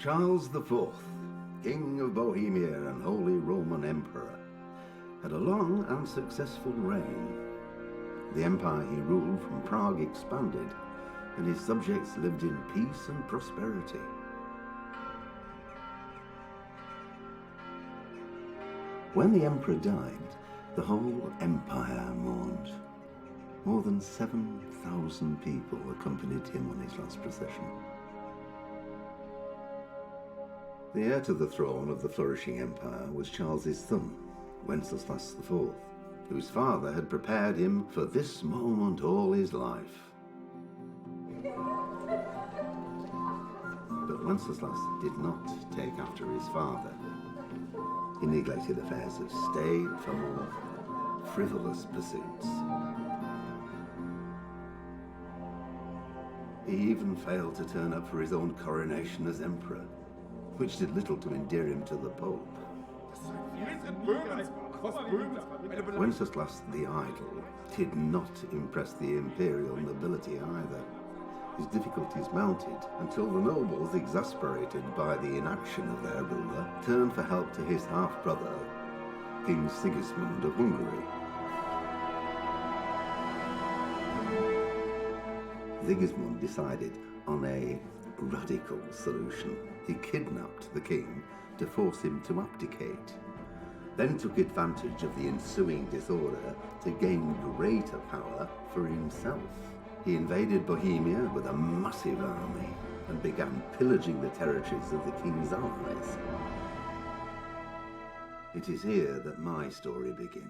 Charles IV, King of Bohemia and Holy Roman Emperor, had a long and successful reign. The empire he ruled from Prague expanded, and his subjects lived in peace and prosperity. When the emperor died, the whole empire mourned. More than 7,000 people accompanied him on his last procession. The heir to the throne of the flourishing empire was Charles's son, Wenceslas IV, whose father had prepared him for this moment all his life. But Wenceslas did not take after his father. He neglected affairs of state for more frivolous pursuits. He even failed to turn up for his own coronation as emperor, which did little to endear him to the Pope. Wenceslas the Idle did not impress the imperial nobility either. His difficulties mounted until the nobles, exasperated by the inaction of their ruler, turned for help to his half-brother, King Sigismund of Hungary. Sigismund decided on a radical solution. He kidnapped the king to force him to abdicate, then took advantage of the ensuing disorder to gain greater power for himself. He invaded Bohemia with a massive army and began pillaging the territories of the king's allies. It is here that my story begins.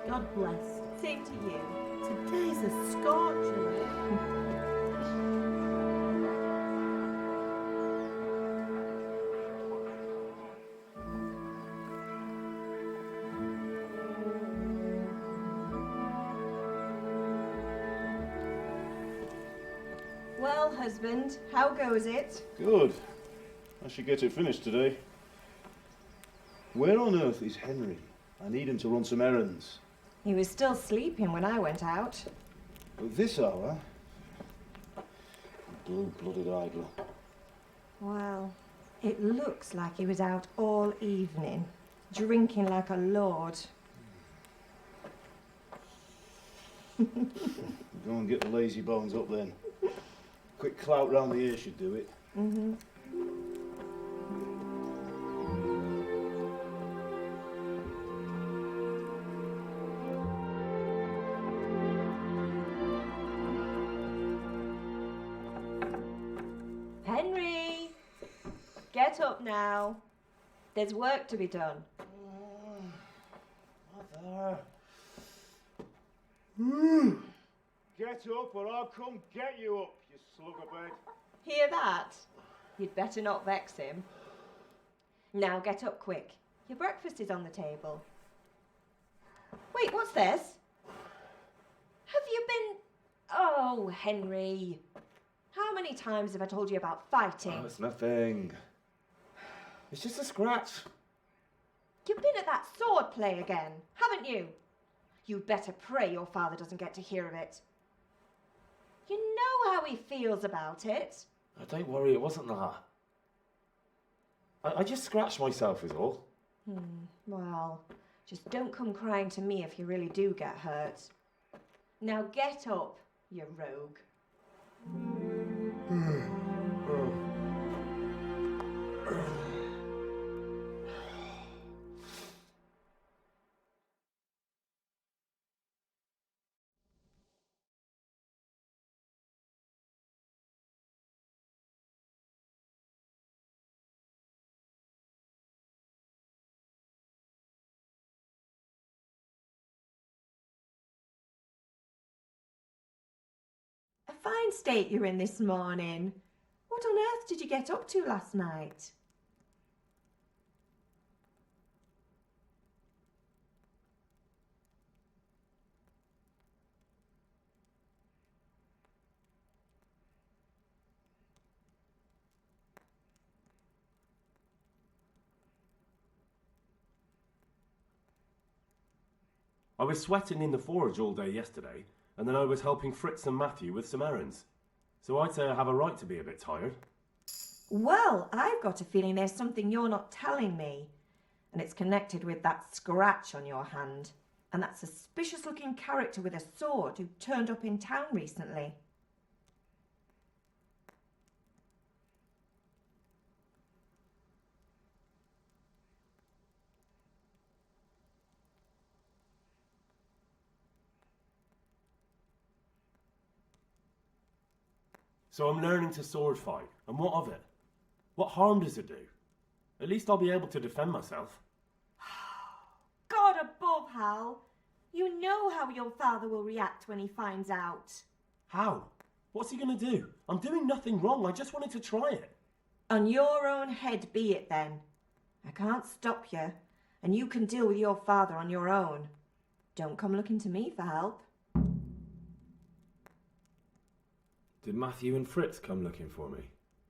God bless. Same to you. Today's a scorcher. Well, husband, how goes it? Good. I should get it finished today. Where on earth is Henry? I need him to run some errands. He was still sleeping when I went out. At this hour? Blue-blooded idler. Well, it looks like he was out all evening, drinking like a lord. Go and get the lazy bones up then. Quick clout round the ear should do it. Mm-hmm. Henry! Get up now. There's work to be done. Mother. Get up or I'll come get you up, you slugabed. Hear that? You'd better not vex him. Now get up quick. Your breakfast is on the table. Wait, what's this? Have you been... Oh, Henry. How many times have I told you about fighting? Oh, it's nothing. It's just a scratch. You've been at that sword play again, haven't you? You'd better pray your father doesn't get to hear of it. You know how he feels about it. Oh, don't worry, it wasn't that. I just scratched myself is all. Well, just don't come crying to me if you really do get hurt. Now get up, you rogue. A fine state you're in this morning. What on earth did you get up to last night? I was sweating in the forge all day yesterday, and then I was helping Fritz and Matthew with some errands. So I'd say I have a right to be a bit tired. Well, I've got a feeling there's something you're not telling me. And it's connected with that scratch on your hand. And that suspicious-looking character with a sword who turned up in town recently. So I'm learning to sword fight, and what of it? What harm does it do? At least I'll be able to defend myself. God above, Hal. You know how your father will react when he finds out. How? What's he going to do? I'm doing nothing wrong, I just wanted to try it. On your own head be it then. I can't stop you, and you can deal with your father on your own. Don't come looking to me for help. Did Matthew and Fritz come looking for me?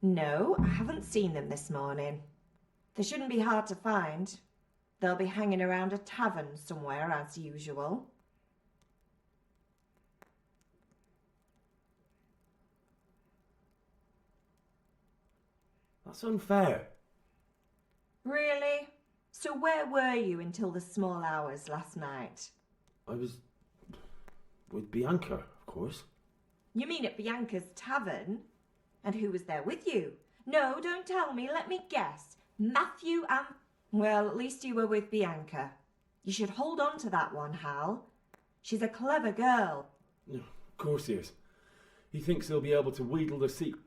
No, I haven't seen them this morning. They shouldn't be hard to find. They'll be hanging around a tavern somewhere as usual. That's unfair. Really? So where were you until the small hours last night? I was with Bianca, of course. You mean at Bianca's tavern? And who was there with you? No, don't tell me, let me guess. Matthew and... Well, at least you were with Bianca. You should hold on to that one, Hal. She's a clever girl. Of course he is. He thinks he'll be able to wheedle the secret.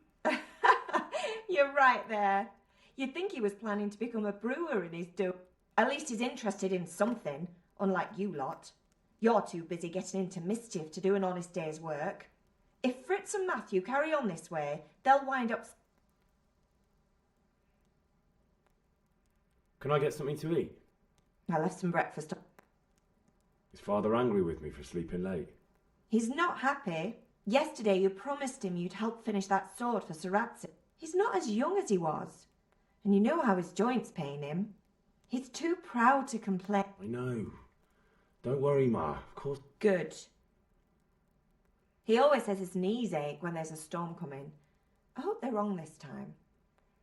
You're right there. You'd think he was planning to become a brewer in his dough. At least he's interested in something, unlike you lot. You're too busy getting into mischief to do an honest day's work. If Fritz and Matthew carry on this way, they'll wind up... Can I get something to eat? I left some breakfast. Is Father angry with me for sleeping late? He's not happy. Yesterday you promised him you'd help finish that sword for Saratsi. He's not as young as he was. And you know how his joints pain him. He's too proud to complain. I know. Don't worry, Ma. Of course... Good. He always says his knees ache when there's a storm coming. I hope they're wrong this time.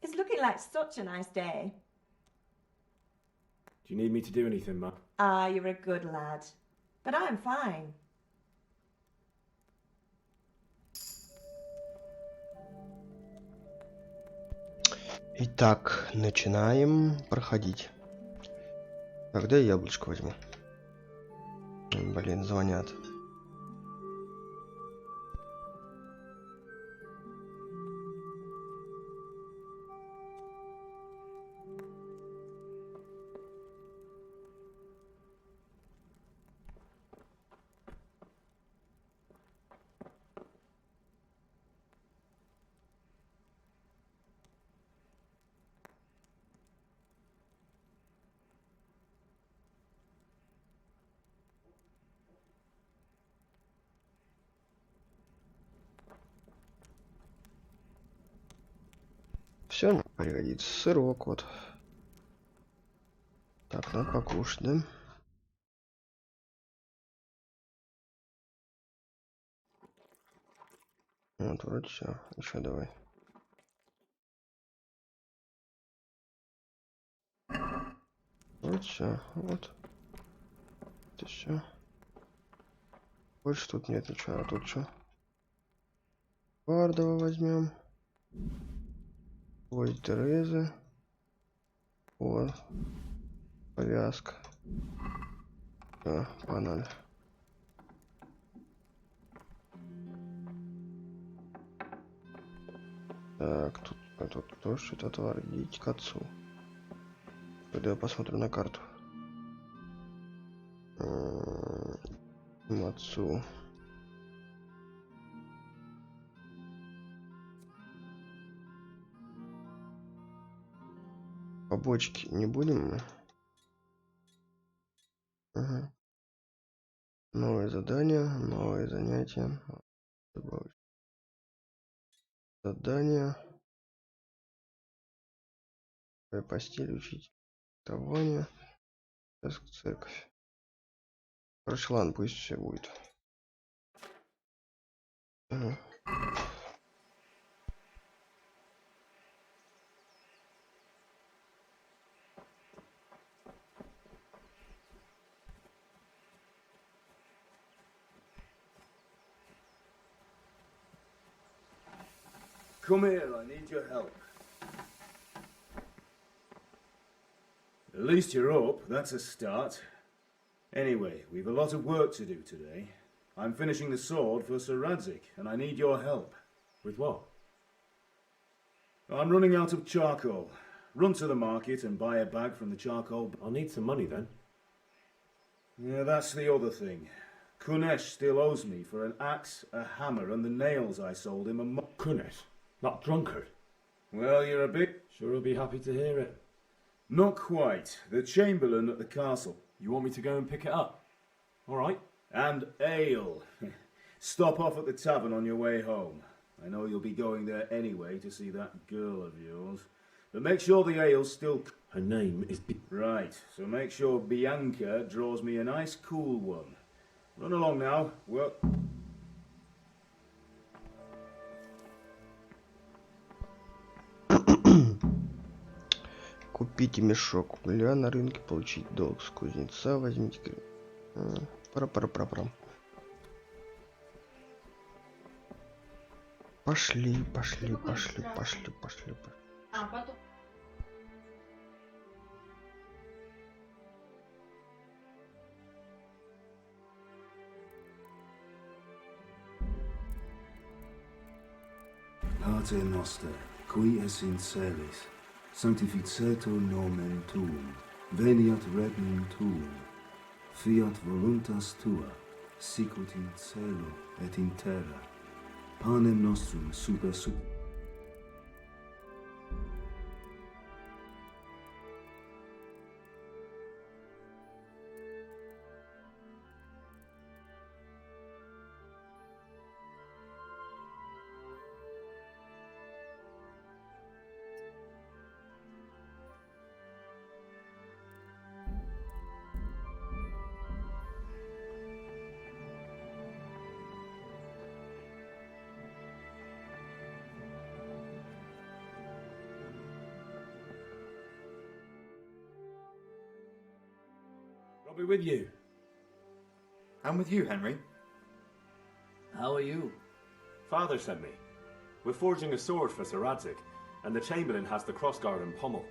It's looking like such a nice day. Do you need me to do anything, Ma? Ah, you're a good lad. But I'm fine. Итак, начинаем проходить. Когда я яблочко возьму? Блин, звонят. Все, пригодится сырок вот. Так, надо покушать, да? Вот, вроде все. Еще давай. Вот все, вот. Это все. Больше тут нет ничего, а тут что? Бардова возьмем. Ой, Терезы. Вот. Повязка. Да, погнали. Так, тут тоже что-то товар. Идите к отцу. Пойду я посмотрю на карту. Отцу. Побочки не будем? Ага. Новые задания, новые занятия. Задания. Постель учить. Давание. Церковь. Короче, ладно, пусть все будет. Ага. Come here, I need your help. At least you're up, that's a start. Anyway, we've a lot of work to do today. I'm finishing the sword for Sir Radzik, and I need your help. With what? I'm running out of charcoal. Run to the market and buy a bag from the charcoal. I'll need some money then. Yeah, that's the other thing. Kunesh still owes me for an axe, a hammer, and the nails I sold him a month. Kunesh, that drunkard. Well, you're a bit... Sure he'll be happy to hear it. Not quite. The Chamberlain at the castle. You want me to go and pick it up? All right. And ale. Stop off at the tavern on your way home. I know you'll be going there anyway to see that girl of yours. But make sure the ale's still... Her name is... Right, so make sure Bianca draws me a nice cool one. Run along now. Well... Купите мешок угля на рынке, получить долг с кузнеца, возьмите... Пара-пара-пара-пара. Пошли. А, потом. Pater noster, qui es in celis, sanctificetur nomen tuum, veniat regnum tuum, fiat voluntas tua, sicut in cielo et in terra. Panem nostrum super sub... I'll be with you. I'm with you, Henry. How are you? Father sent me. We're forging a sword for Sir Radzik. and the Chamberlain has the crossguard and pommel.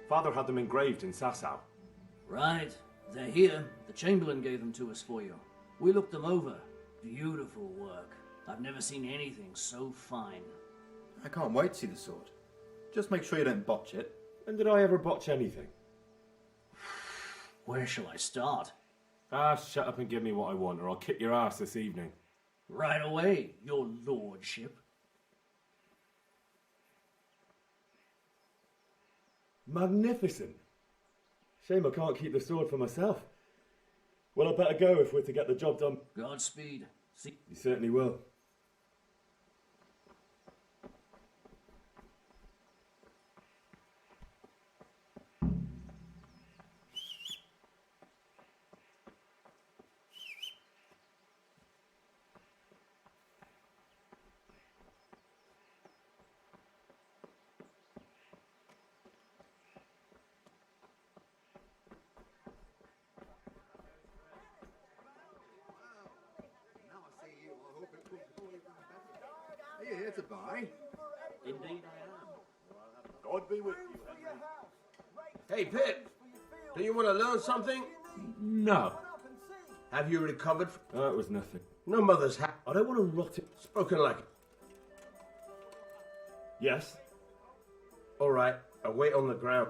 Father had them engraved in Sasau. Right. They're here. The Chamberlain gave them to us for you. We looked them over. Beautiful work. I've never seen anything so fine. I can't wait to see the sword. Just make sure you don't botch it. When did I ever botch anything? Where shall I start? Ah, shut up and give me what I want, or I'll kick your ass this evening. Right away, your lordship. Magnificent. Shame I can't keep the sword for myself. Well, I better go if we're to get the job done. Godspeed. See. You certainly will. Are you here to buy? Indeed I am. God be with you, Henry. Hey, Pip, do you want to learn something? No. Have you recovered? That was nothing. No mother's hat. I don't want to rot it. Spoken like it. Yes? All right, I'll wait on the ground.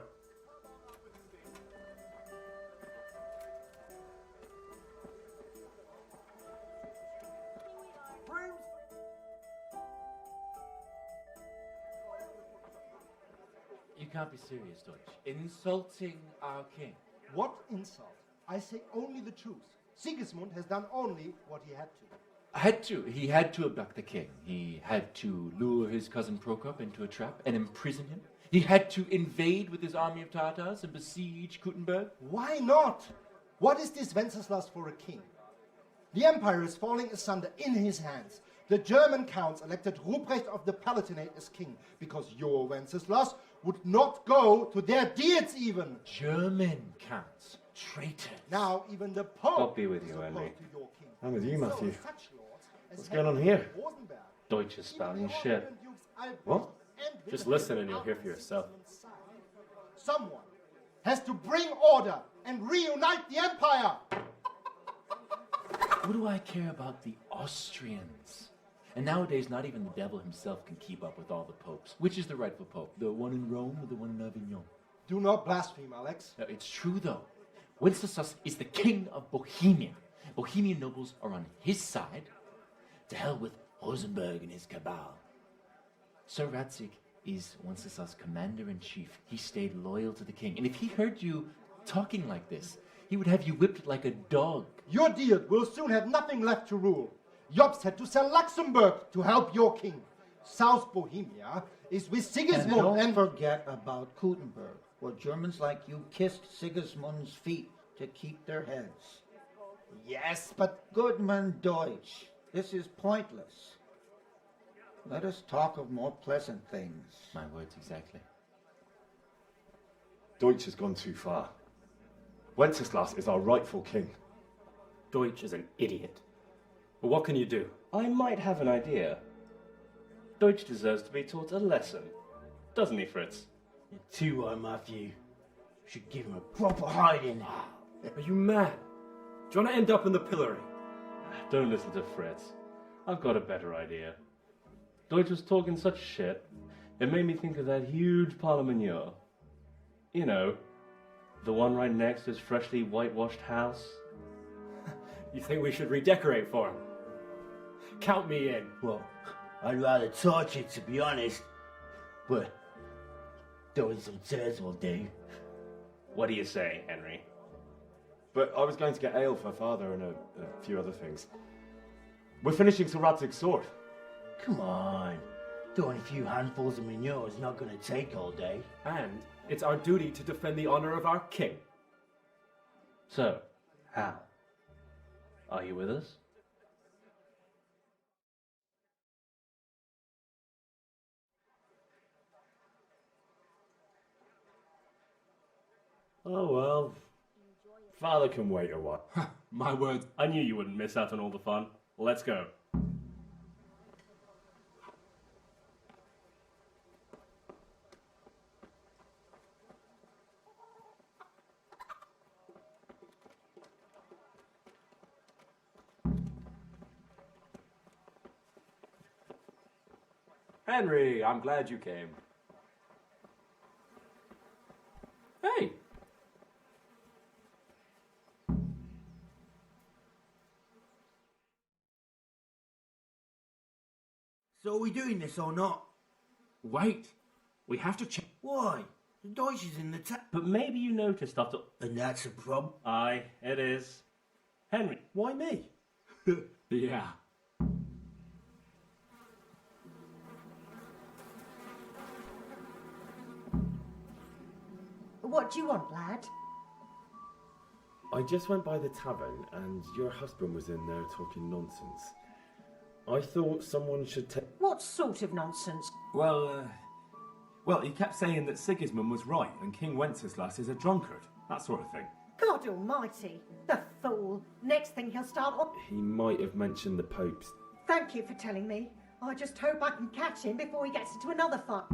You can't be serious, Deutsch. Insulting our king. What insult? I say only the truth. Sigismund has done only what he had to. Had to. He had to abduct the king. He had to lure his cousin Prokop into a trap and imprison him. He had to invade with his army of Tatars and besiege Kuttenberg. Why not? What is this Wenceslas for a king? The empire is falling asunder in his hands. The German counts elected Ruprecht of the Palatinate as king because your Wenceslas would not go to their deeds even. German counts. Traitors. Now even the Pope God be with you, is Henry. opposed to your king. I'm with you, Matthew. So, such lords as What's going on Henry here? of Rosenberg, Deutsch is spouting even the shit. Austrian Dukes Albrecht What? and Just Wilhelm listen and you'll hear for are on yourself. Sigismund's side. Someone has to bring order and reunite the empire. What do I care about the Austrians? And nowadays, not even the devil himself can keep up with all the popes. Which is the rightful pope? The one in Rome or the one in Avignon? Do not blaspheme, Alex. No, it's true, though. Wenceslas is the king of Bohemia. Bohemian nobles are on his side. To hell with Rosenberg and his cabal. Sir Radzig is Wenceslas' commander-in-chief. He stayed loyal to the king. And if he heard you talking like this, he would have you whipped like a dog. Your Diet will soon have nothing left to rule. Jobst had to sell Luxembourg to help your king. South Bohemia is with Sigismund And don't forget about Kuttenberg, where Germans like you kissed Sigismund's feet to keep their heads. Yes, but Goodman Deutsch, this is pointless. Let us talk of more pleasant things. My words exactly. Deutsch has gone too far. Wenceslas is our rightful king. Deutsch is an idiot. But what can you do? I might have an idea. Deutsch deserves to be taught a lesson. Doesn't he, Fritz? You're too right, Matthew. Should give him a proper hiding. Are you mad? Do you want to end up in the pillory? Don't listen to Fritz. I've got a better idea. Deutsch was talking such shit, it made me think of that huge parliament. You know, the one right next to his freshly whitewashed house. You think we should redecorate for him? Count me in. Well, I'd rather torch it, to be honest. But throwing some turds will do. What do you say, Henry? But I was going to get ale for father and a few other things. We're finishing Sir Radzig's sword. Come on. Throwing a few handfuls of manure is not going to take all day. And it's our duty to defend the honor of our king. So, how? Are you with us? Oh well. Father can wait a while. My word, I knew you wouldn't miss out on all the fun. Let's go. Henry, I'm glad you came. Hey! So are we doing this or not? Wait, we have to check. Why? The dice is in the But maybe you noticed after... And that's a problem? Aye, it is. Henry, why me? Yeah. What do you want, lad? I just went by the tavern and your husband was in there talking nonsense. I thought someone should take... What sort of nonsense? Well, he kept saying that Sigismund was right and King Wenceslas is a drunkard. That sort of thing. God almighty, the fool. Next thing he'll start off... He might have mentioned the popes. Thank you for telling me. I just hope I can catch him before he gets into another fight.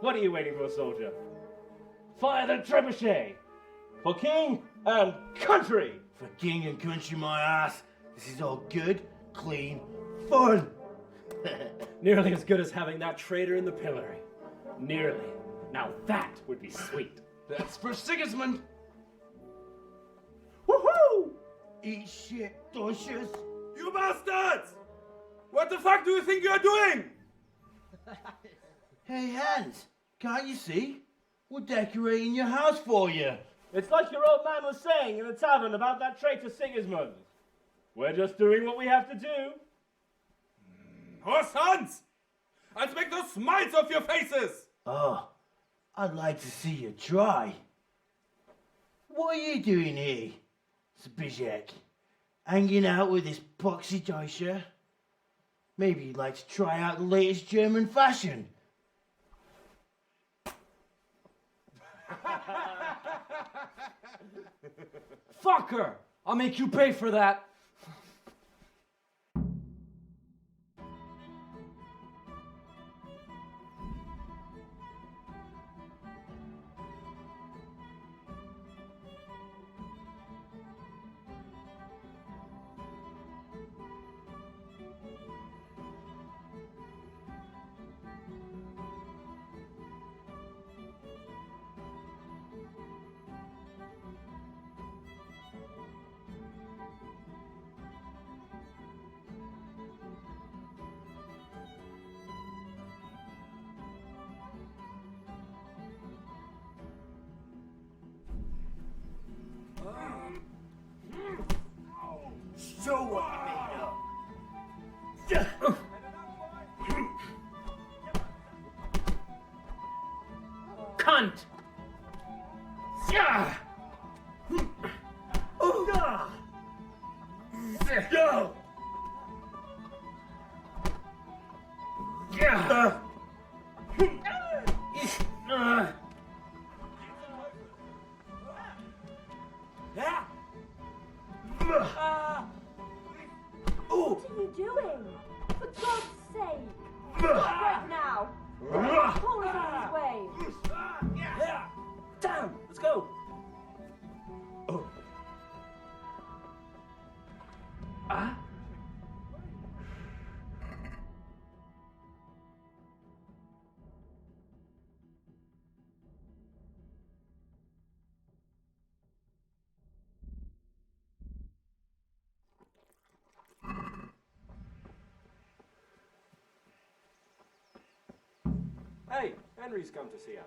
What are you waiting for, soldier? Fire the trebuchet! For king and country! For king and country, my ass. This is all good, clean, fun. Nearly as good as having that traitor in the pillory. Nearly. Now that would be sweet. That's for Sigismund. Woohoo! Eat shit, douches. You bastards! What the fuck do you think you're doing? Hey, Hans, can't you see? We're decorating your house for you. It's like your old man was saying in the tavern about that traitor Sigismund. We're just doing what we have to do. Oh, sons! I'll make those smiles off your faces! Oh, I'd like to see you try. What are you doing here, Zbigniew? Hanging out with this poxy Deutscher? Maybe you'd like to try out the latest German fashion. Fucker! I'll make you pay for that. Show what you're made of. Cunt! Go! What are you doing? For God's sake! Right now! Paul is on his way! Damn! Let's go! Ah? Hey, Henry's come to see us.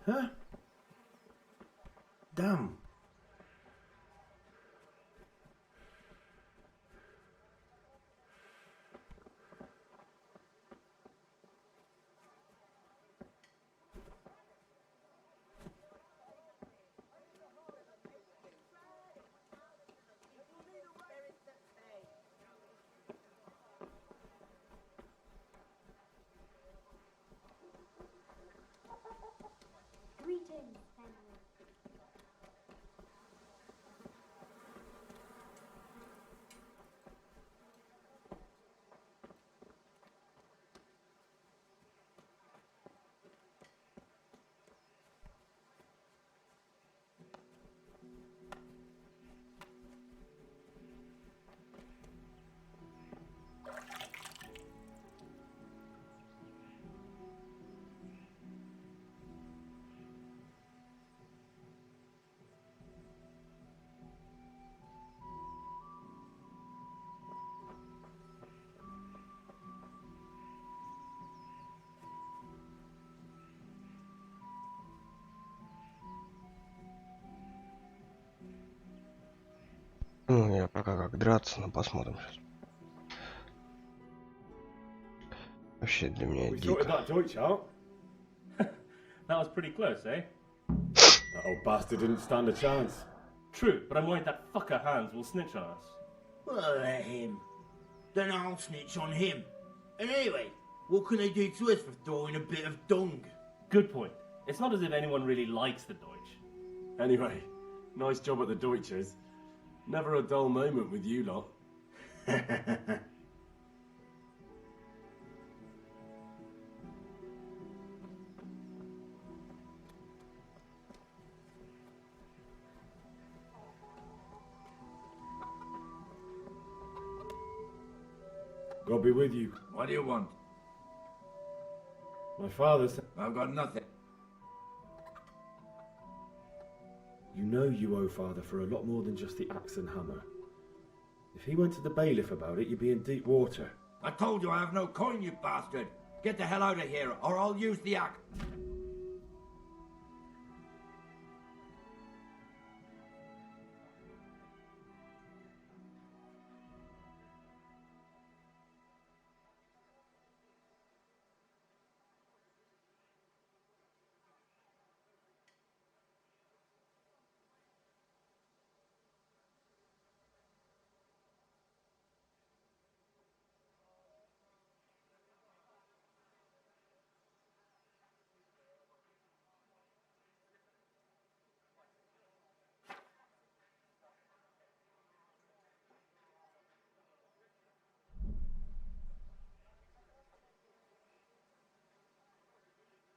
Huh? Damn. Greetings, family. Ну, я пока как драться, но посмотрим сейчас. Вообще для меня We sorted дико. that Deutsch out. That was pretty close, eh? That old bastard didn't stand a chance. True, but I'm worried that fucker Hans will snitch on us. Well, let him. Then I'll snitch on him. And anyway, what can they do to us for throwing a bit of dung? Good point. It's not as if anyone really likes the Deutsch. Anyway, nice job at the Deutsches. Never a dull moment with you lot. God be with you. What do you want? My father said... I've got nothing. You know you owe father for a lot more than just the axe and hammer. If he went to the bailiff about it, you'd be in deep water. I told you I have no coin, you bastard. Get the hell out of here, or I'll use the axe.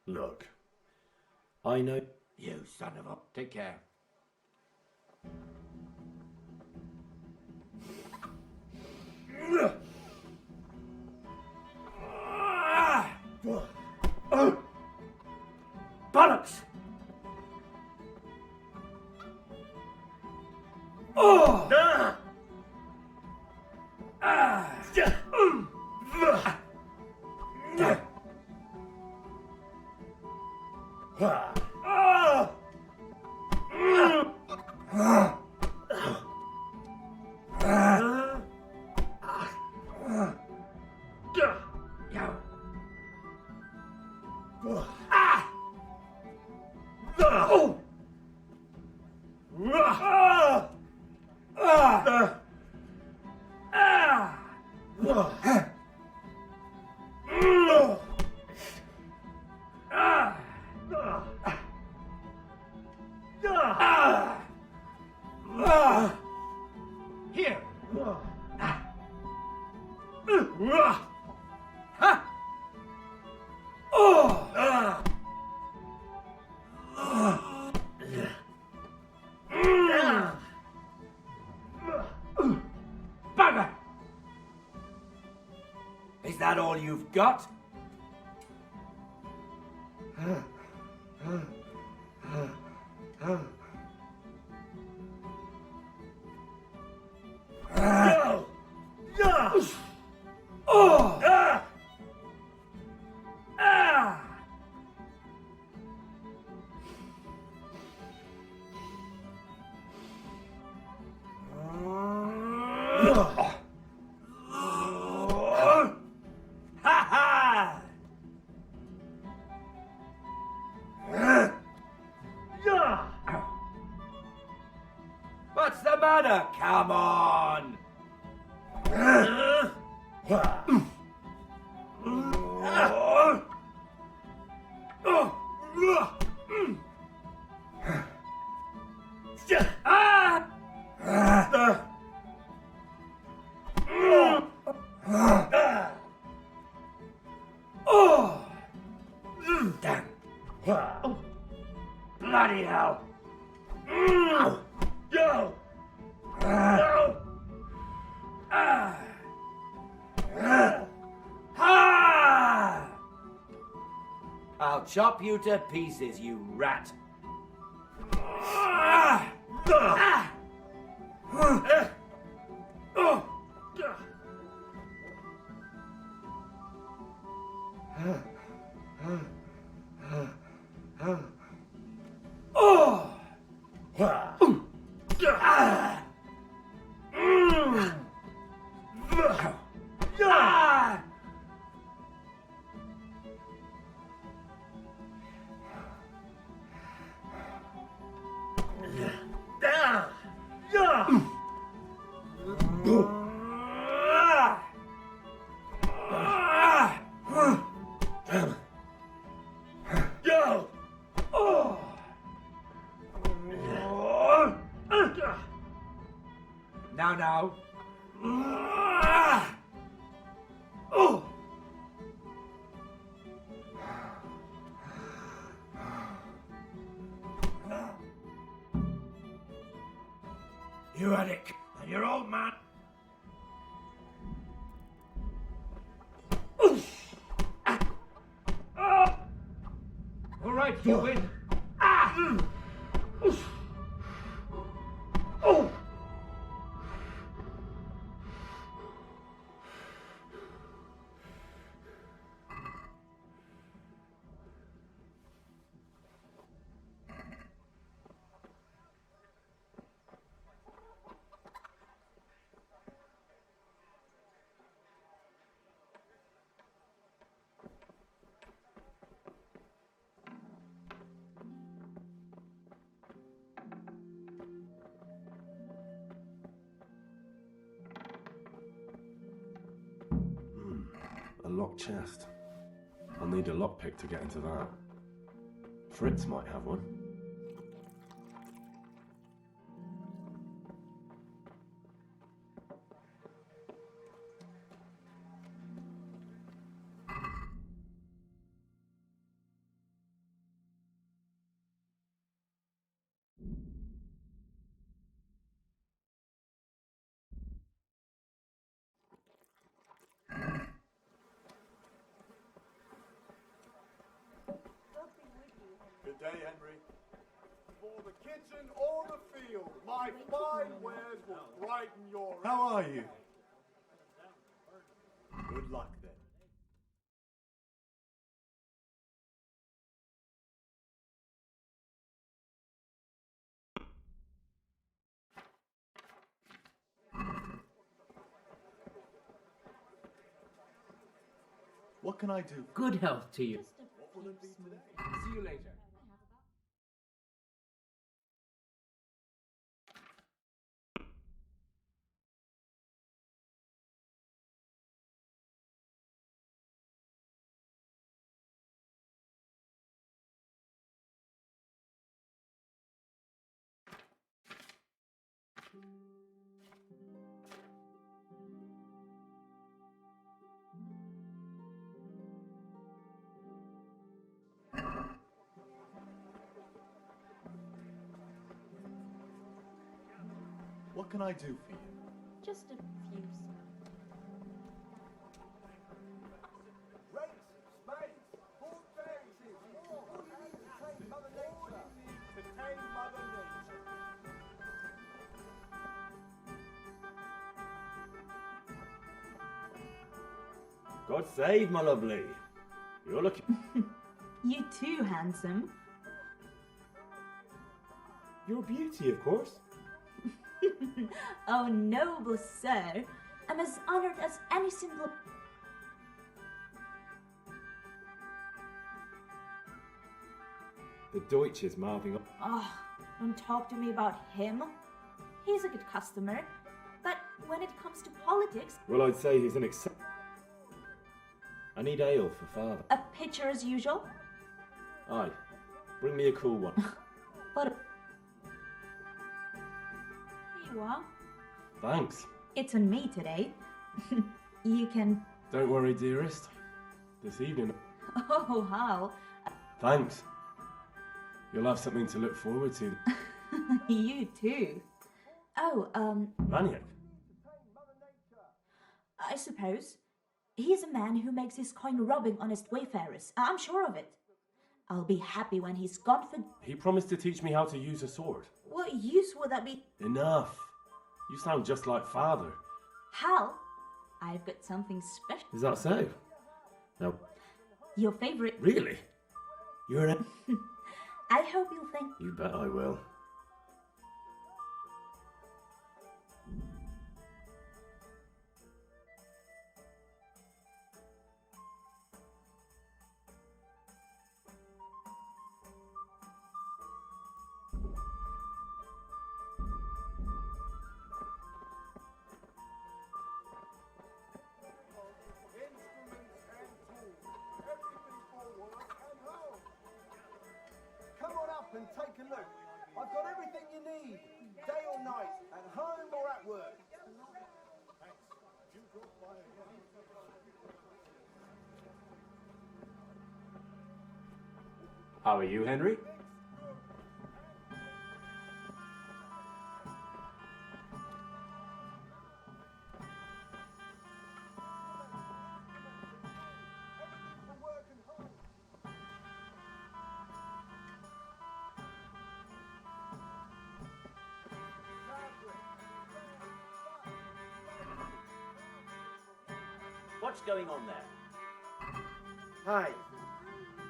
Look, I know... You son of a... Take care. Bollocks! Oh! Here. Bugger! Is that all you've got? Bloody hell! I'll chop you to pieces, you rat. Now. You had it, and your old man. All right, you win. A locked chest. I'll need a lockpick to get into that. Fritz might have one. Good day, Henry. For the kitchen or the field, my fine wares will brighten your... How are you? Good luck, then. What can I do? Good health to you. What will it be today? See you later. What can I do for you? Just a few. Rakes, spades, full daisies, more. What do you need to tame Mother Nature? To tame Mother Nature. God save my lovely. You're looking... You too, handsome. You're a beauty, of course. Oh, noble sir, I'm as honored as any simple... The Deutsch is mouthing up. Oh, don't talk to me about him. He's a good customer, but when it comes to politics... Well, I'd say he's an need ale for father. A pitcher as usual? Aye. Bring me a cool one. But here you are. Thanks. It's on me today. You can... Don't worry, dearest. This evening... Oh, how? Thanks. You'll have something to look forward to. You too. Oh, Maniac? I suppose. He's a man who makes his coin robbing honest wayfarers. I'm sure of it. I'll be happy when he's gone for... He promised to teach me how to use a sword. What use would that be? Enough. You sound just like father. Hal, I've got something special. Is that so? No. Your favorite... Really? You're an... I hope you'll think... You bet I will. And take a look. I've got everything you need, day or night, at home or at work. How are you, Henry? What's going on there? Hey,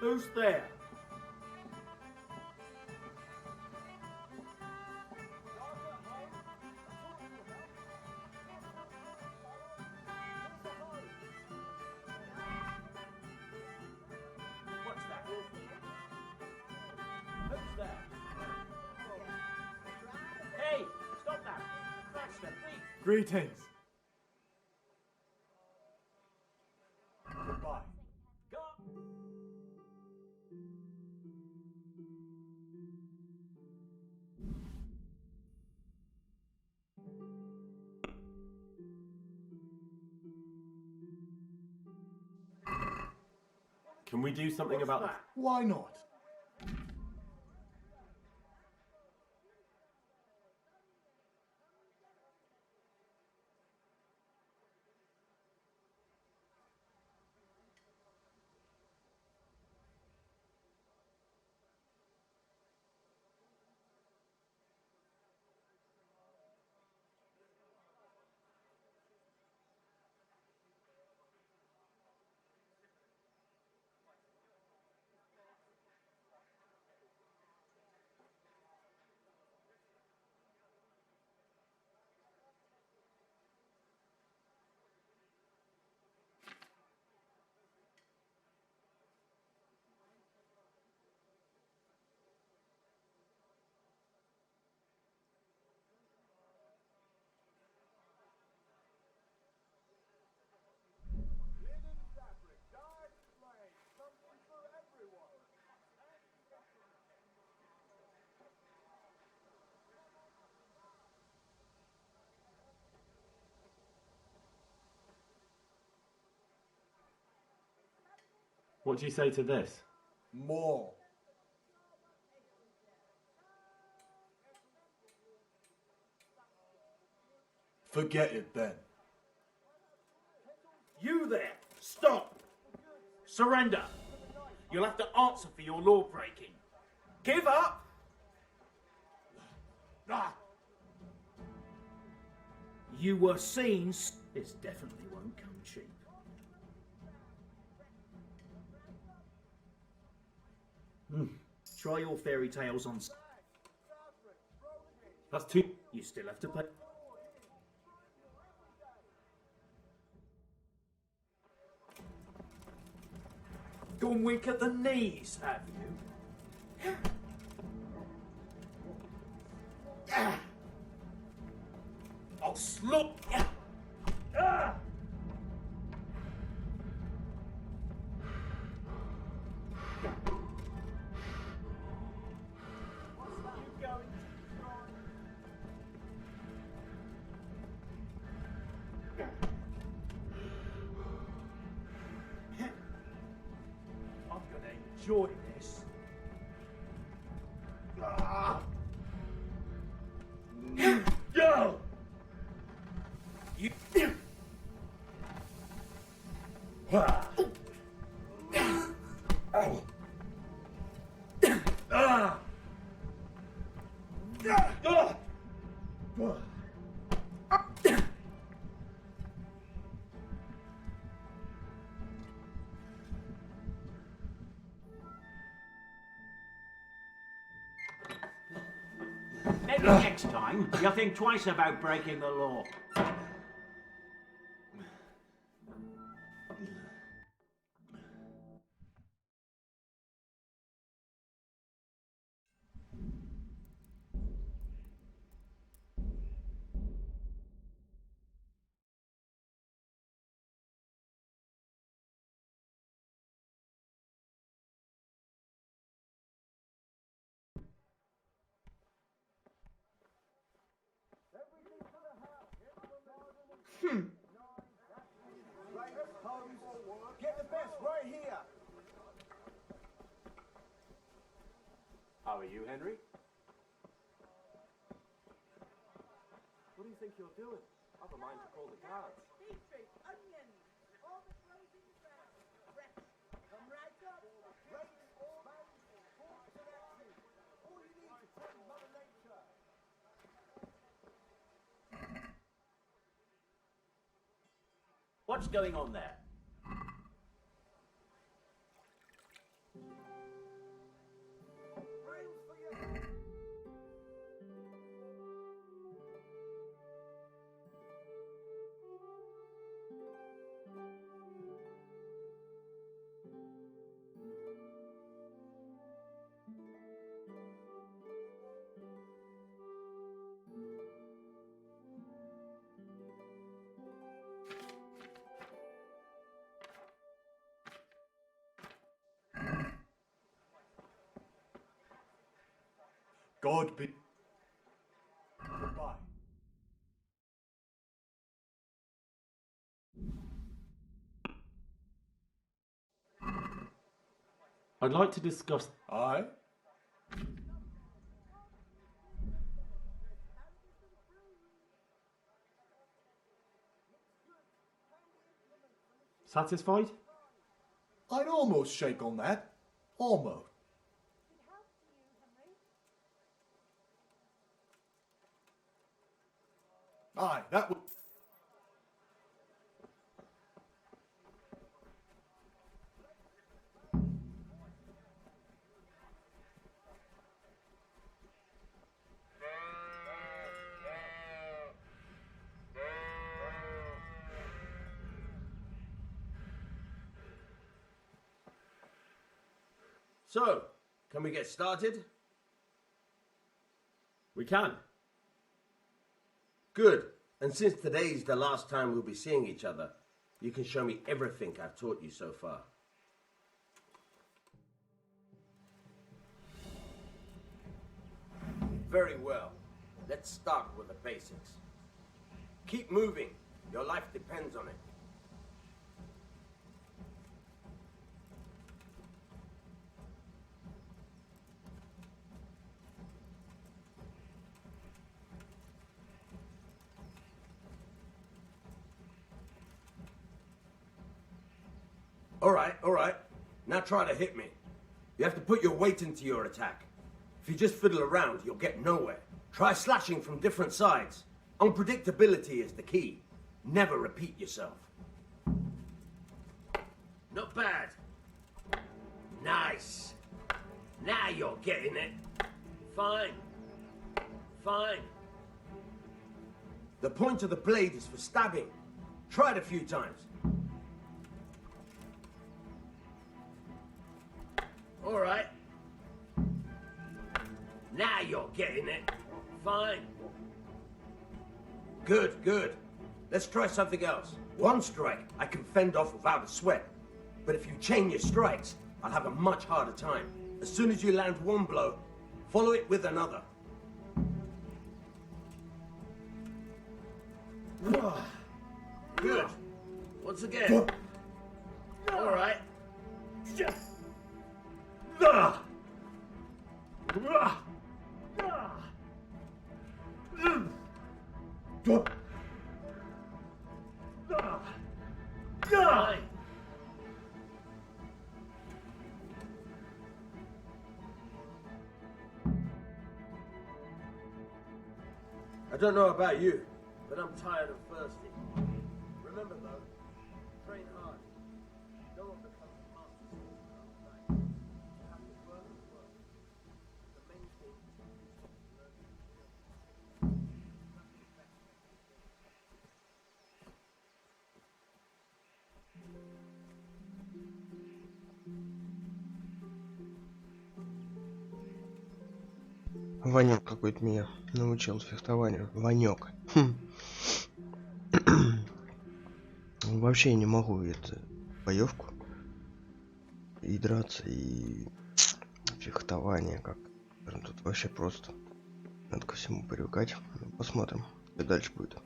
who's there? What's that? Who's there? Hey, stop that! Crash them, please! Greetings. Goodbye. Can we do something about that? Why not? What do you say to this? More. Forget it then. You there! Stop! Surrender! You'll have to answer for your law breaking. Give up! You were seen. This definitely won't come cheap. Try your fairy tales on. That's too... You still have to pay. Gone weak at the knees, have you? I'll slop. enjoy this. Go! You... Maybe next time you'll think twice about breaking the law. Get the best right here. How are you, Henry? What do you think you're doing? I've a mind to call the guards. What's going on there? God be... Goodbye. I'd like to discuss... Aye? Satisfied? I'd almost shake on that. Almost. Aye, that would... So, can we get started? We can. Good. And since today's the last time we'll be seeing each other, you can show me everything I've taught you so far. Very well. Let's start with the basics. Keep moving. Your life depends on it. All right. Now try to hit me. You have to put your weight into your attack. If you just fiddle around, you'll get nowhere. Try slashing from different sides. Unpredictability is the key. Never repeat yourself. Not bad. Nice. Now you're getting it. Fine. The point of the blade is for stabbing. Try it a few times. All right. Now you're getting it. Fine. Good. Let's try something else. One strike I can fend off without a sweat. But if you chain your strikes, I'll have a much harder time. As soon as you land one blow, follow it with another. Good. Once again. All right. I don't know about you, but I'm tired and thirsty. Remember though, train hard. No one becomes a master swordsman overnight. You have to work and work. The main thing is to learn to live. Nothing better than Ванек какой-то меня научил фехтованию. Ванек. Вообще не могу эту боевку. И драться, и фехтование как. Тут вообще просто. Надо ко всему привыкать. Посмотрим, что дальше будет.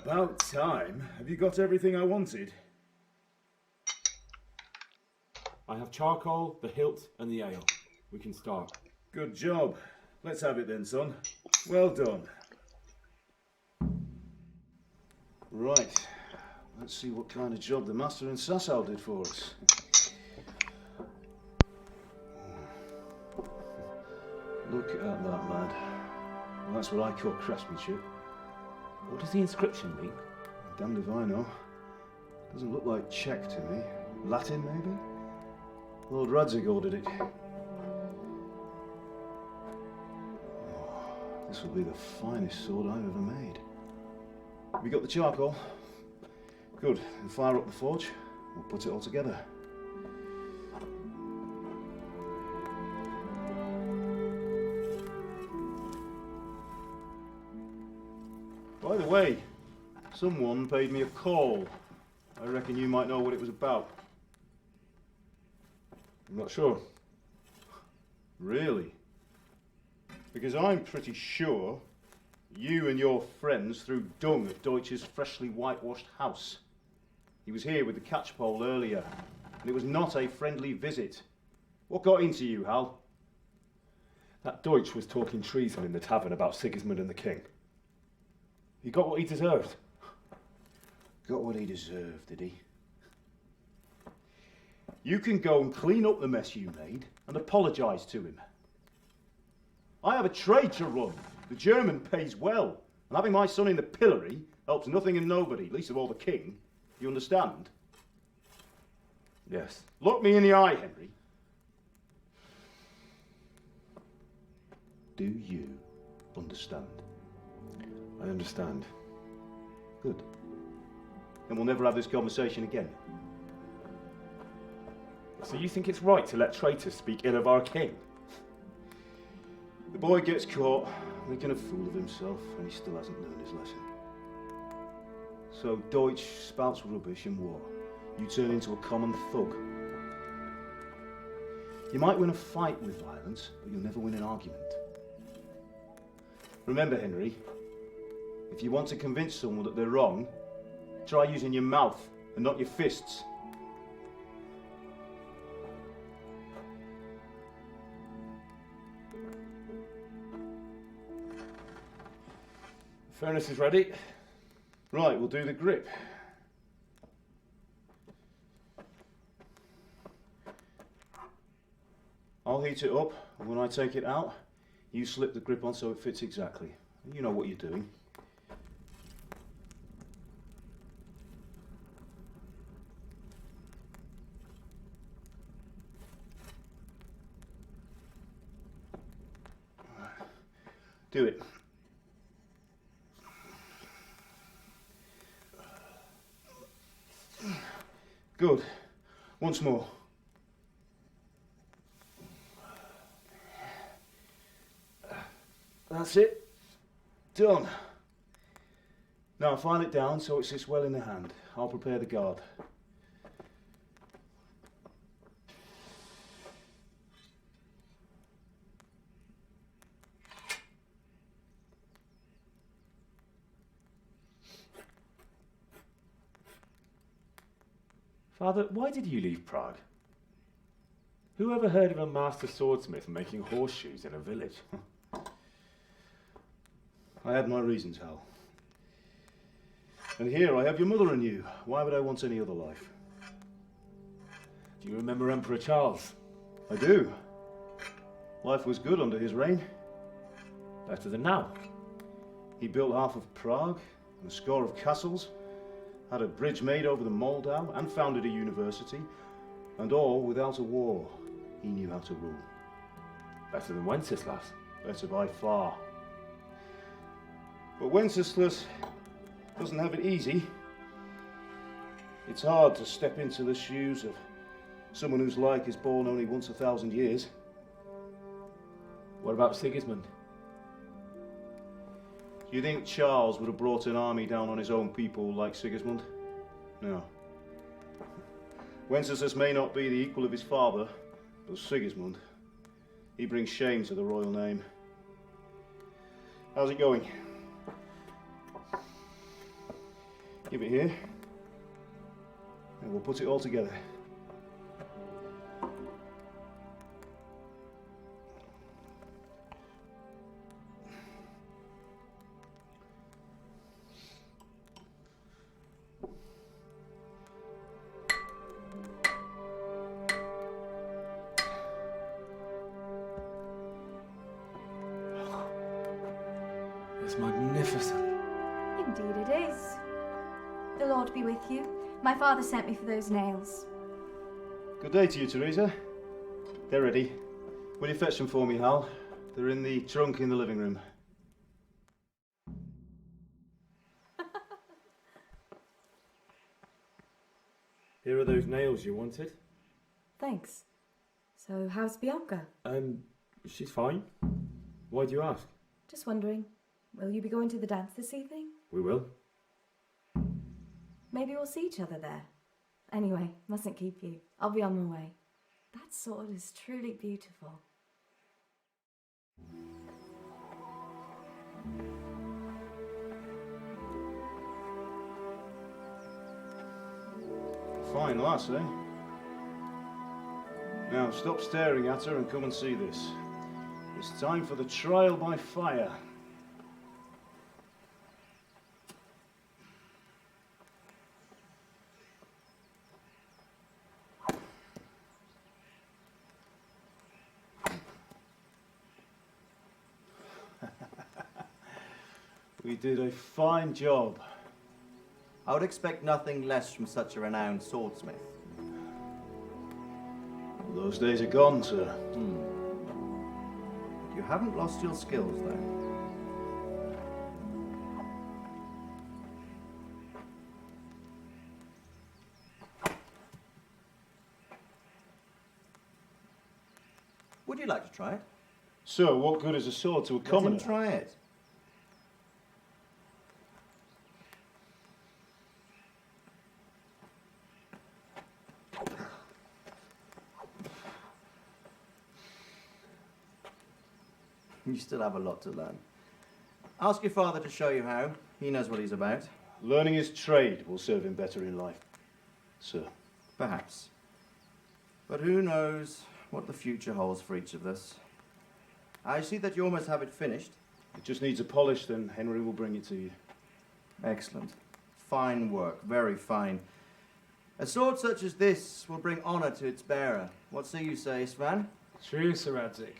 About time. Have you got everything I wanted? I have charcoal, the hilt, and the ale. We can start. Good job. Let's have it then, son. Well done. Right. Let's see what kind of job the master and Sasau did for us. Look at that, lad. Well, that's what I call craftsmanship. What does the inscription mean? Damned if I know. Doesn't look like Czech to me. Latin, maybe? Lord Radzig ordered it. Oh, this will be the finest sword I've ever made. Have you got the charcoal? Good. Then fire up the forge. We'll put it all together. By the way, someone paid me a call. I reckon you might know what it was about. I'm not sure. Really? Because I'm pretty sure you and your friends threw dung at Deutsch's freshly whitewashed house. He was here with the catchpole earlier, and it was not a friendly visit. What got into you, Hal? That Deutsch was talking treason in the tavern about Sigismund and the king. He got what he deserved. Got what he deserved, did he? You can go and clean up the mess you made and apologise to him. I have a trade to run. The German pays well, and having my son in the pillory helps nothing and nobody, least of all the king. You understand? Yes. Look me in the eye, Henry. Do you understand? I understand. Good. Then we'll never have this conversation again. So you think it's right to let traitors speak ill of our king? The boy gets caught, making a fool of himself, and he still hasn't learned his lesson. So Deutsch spouts rubbish in war. You turn into a common thug. You might win a fight with violence, but you'll never win an argument. Remember, Henry, if you want to convince someone that they're wrong, try using your mouth and not your fists. Furnace is ready. Right, we'll do the grip. I'll heat it up, and when I take it out, you slip the grip on so it fits exactly. You know what you're doing. Do it. Good. Once more. That's it. Done. Now file it down so it sits well in the hand. I'll prepare the guard. Father, why did you leave Prague? Who ever heard of a master swordsmith making horseshoes in a village? I had my reasons, Hal. And here I have your mother and you. Why would I want any other life? Do you remember Emperor Charles? I do. Life was good under his reign. Better than now. He built half of Prague and a score of castles, had a bridge made over the Moldau, and founded a university, and all without a war. He knew how to rule. Better than Wenceslas. Better by far. But Wenceslas doesn't have it easy. It's hard to step into the shoes of someone whose like is born only once 1,000 years. What about Sigismund? Do you think Charles would have brought an army down on his own people like Sigismund? No. Wenceslas may not be the equal of his father, but Sigismund, he brings shame to the royal name. How's it going? Give it here, and we'll put it all together. It's magnificent. Indeed it is. The Lord be with you. My father sent me for those nails. Good day to you, Teresa. They're ready. Will you fetch them for me, Hal? They're in the trunk in the living room. Here are those nails you wanted. Thanks. So, how's Bianca? She's fine. Why do you ask? Just wondering, will you be going to the dance this evening? We will. Maybe we'll see each other there. Anyway, mustn't keep you. I'll be on my way. That sword is truly beautiful. Fine lass, eh? Now stop staring at her and come and see this. It's time for the trial by fire. We did a fine job. I would expect nothing less from such a renowned swordsmith. Those days are gone, sir. You haven't lost your skills, though. Would you like to try it? So, what good is a sword to a commoner? Let him try it. You still have a lot to learn. Ask your father to show you how. He knows what he's about. Learning his trade will serve him better in life, sir. Perhaps. But who knows what the future holds for each of us. I see that you almost have it finished. It just needs a polish, then Henry will bring it to you. Excellent. Fine work, very fine. A sword such as this will bring honour to its bearer. What say you, Svan? True, Sir Radzik.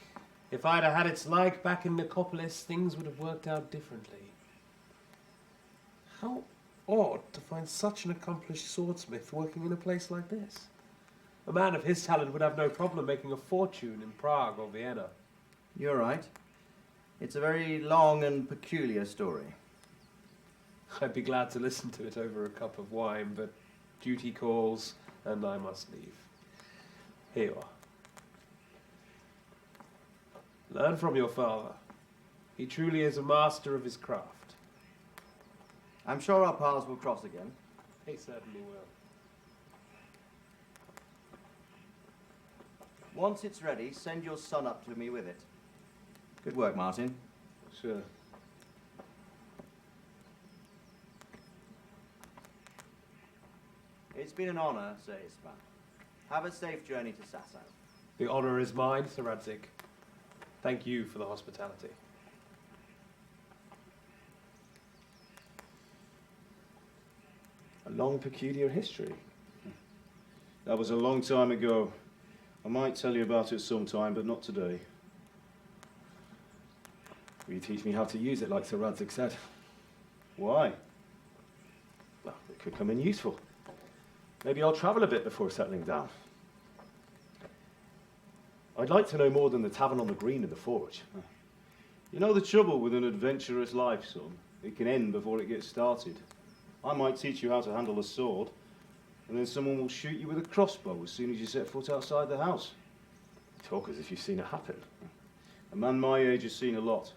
If I'd have had its like back in Nicopolis, things would have worked out differently. How odd to find such an accomplished swordsmith working in a place like this. A man of his talent would have no problem making a fortune in Prague or Vienna. You're right. It's a very long and peculiar story. I'd be glad to listen to it over a cup of wine, but duty calls and I must leave. Here you are. Learn from your father. He truly is a master of his craft. I'm sure our paths will cross again. He certainly will. Once it's ready, send your son up to me with it. Good work, Martin. Sure. It's been an honor, says Spam. Have a safe journey to Sasso. The honor is mine, Sir Radzik. Thank you for the hospitality. A long, peculiar history. That was a long time ago. I might tell you about it sometime, but not today. Will you teach me how to use it, like Sir Radzik said? Why? Well, it could come in useful. Maybe I'll travel a bit before settling down. I'd like to know more than the tavern on the green and the forge. You know the trouble with an adventurous life, son? It can end before it gets started. I might teach you how to handle a sword, and then someone will shoot you with a crossbow as soon as you set foot outside the house. Talk as if you've seen it happen. A man my age has seen a lot.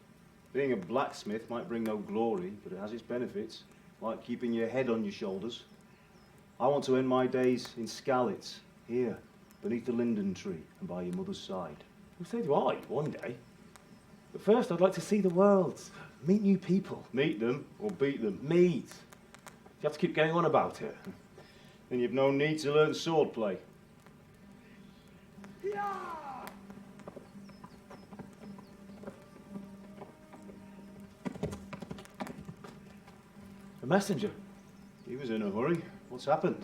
Being a blacksmith might bring no glory, but it has its benefits, like keeping your head on your shoulders. I want to end my days in Skalitz, here, beneath the linden tree and by your mother's side. Well, so do I, one day. But first, I'd like to see the world, meet new people. Meet them or beat them? Meet. You have to keep going on about it. Then you've no need to learn swordplay. A messenger. He was in a hurry. What's happened?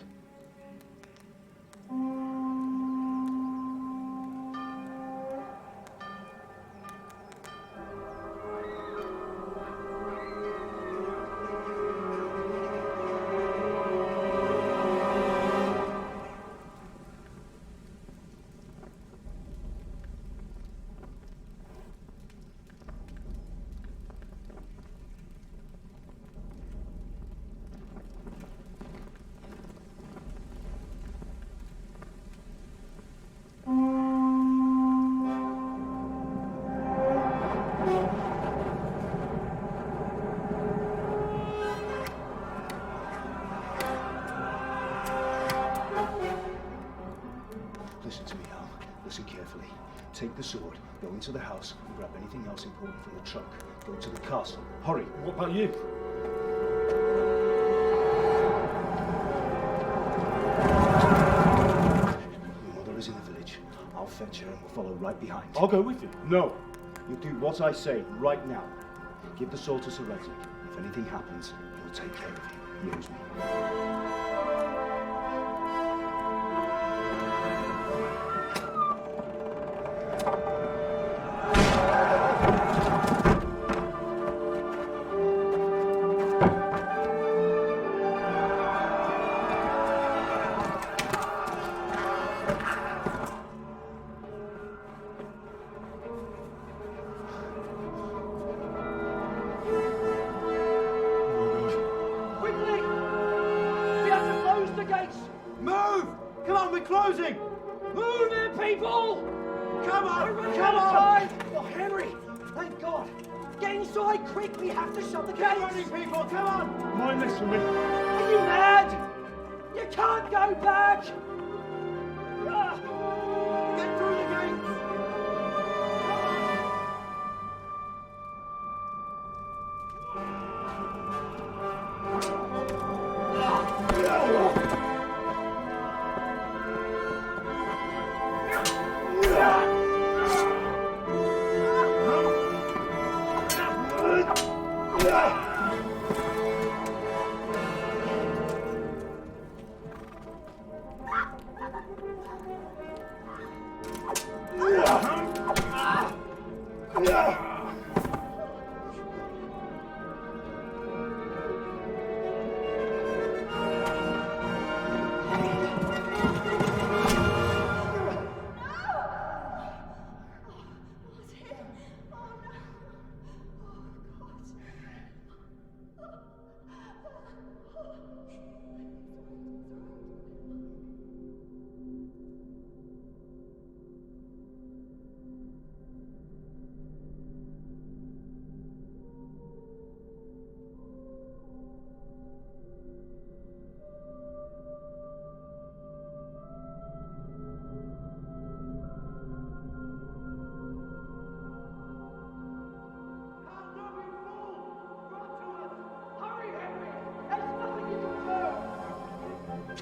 Listen to me, Al. Listen carefully. Take the sword, go into the house, and grab anything else important from the trunk. Go to the castle. Hurry. What about you? Your mother is in the village. I'll fetch her and we'll follow right behind. I'll go with you. No. You do what I say right now. Give the sword to Sir Radzik. If anything happens, he'll take care of you. Use me.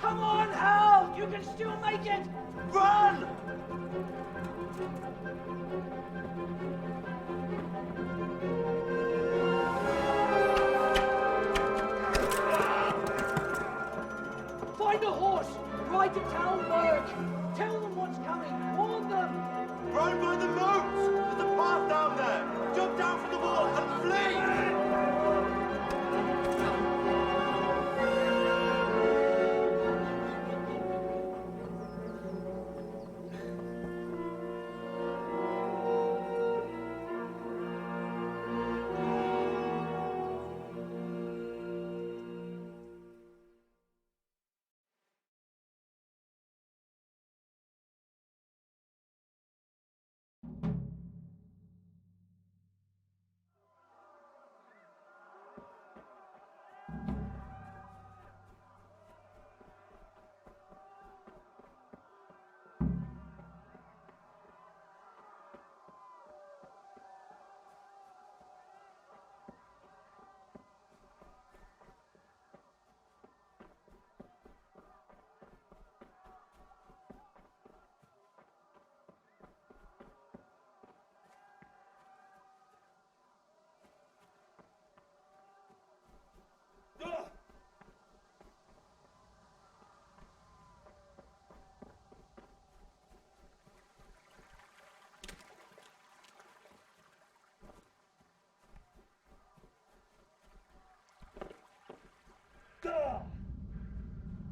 Come on, Hal! You can still make it! Run! Find a horse! Ride to Talberg! Tell them what's coming! Warn them! Run by the moats! There's a path down there! Jump down from the wall and flee!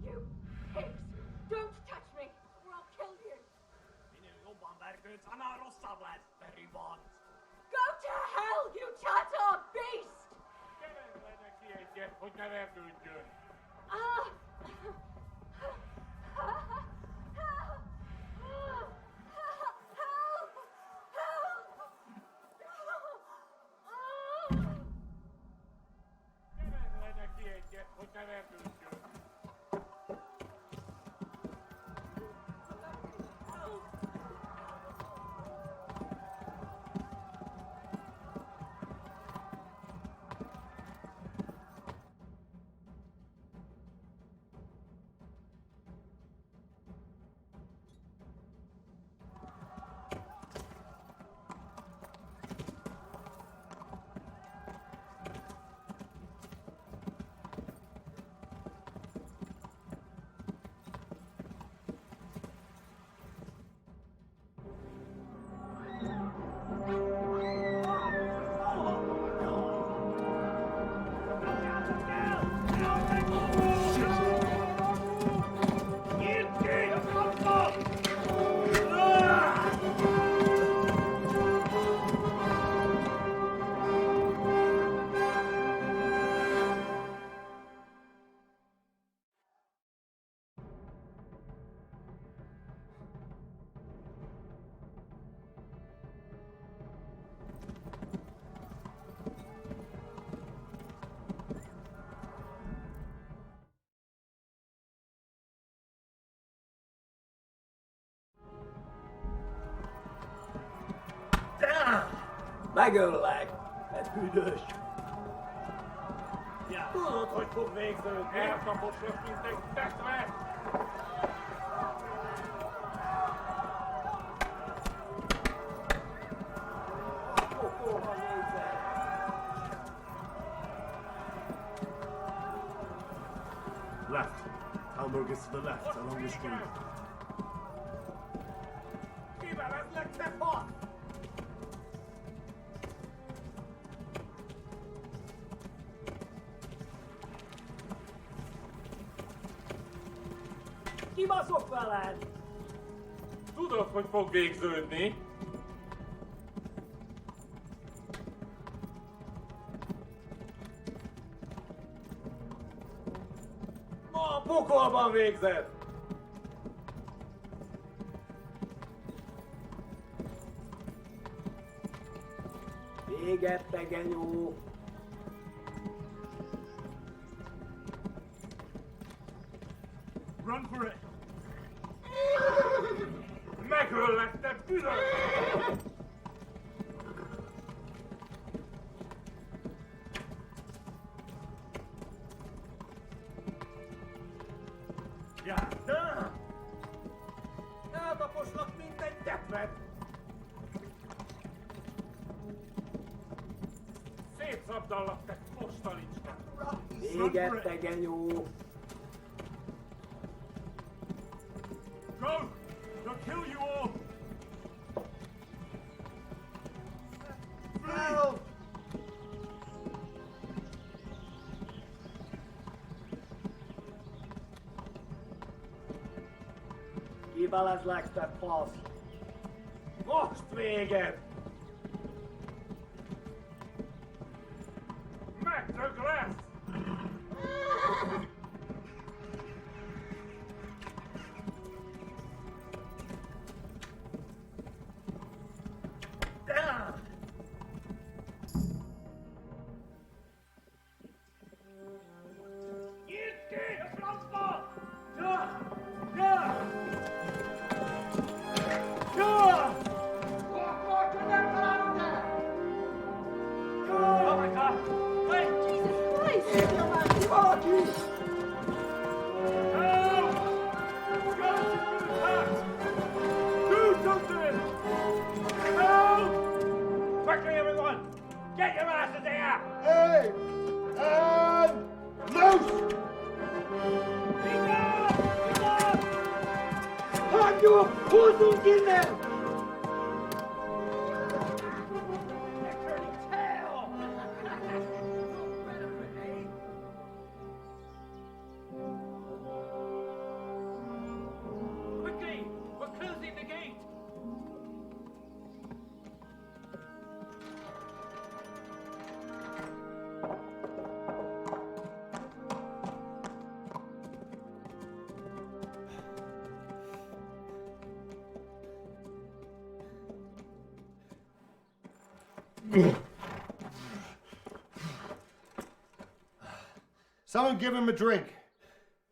You pigs! Don't touch me, or I'll kill you! Go to hell, you Tatar beast! Ah! Megöllek! Ez büdös! Tudod, hogy fog végződni? Elkaposlak, mint egy tetve! Left. Talberg is to the left, along the street. Kivelezlek, te fasz! Kibaszok veled! Tudod, hogy fog végződni? Ma a pokolban végzed! Véget, te genyó! Run for it! Megöllek, te büdös! saab olla postalitska. Liigettäkää juu. Go! They'll kill you all! Help! Kivalas läks pass. Lochtwege! Mac, no glass! Quickly! We're closing the gate! Someone give him a drink.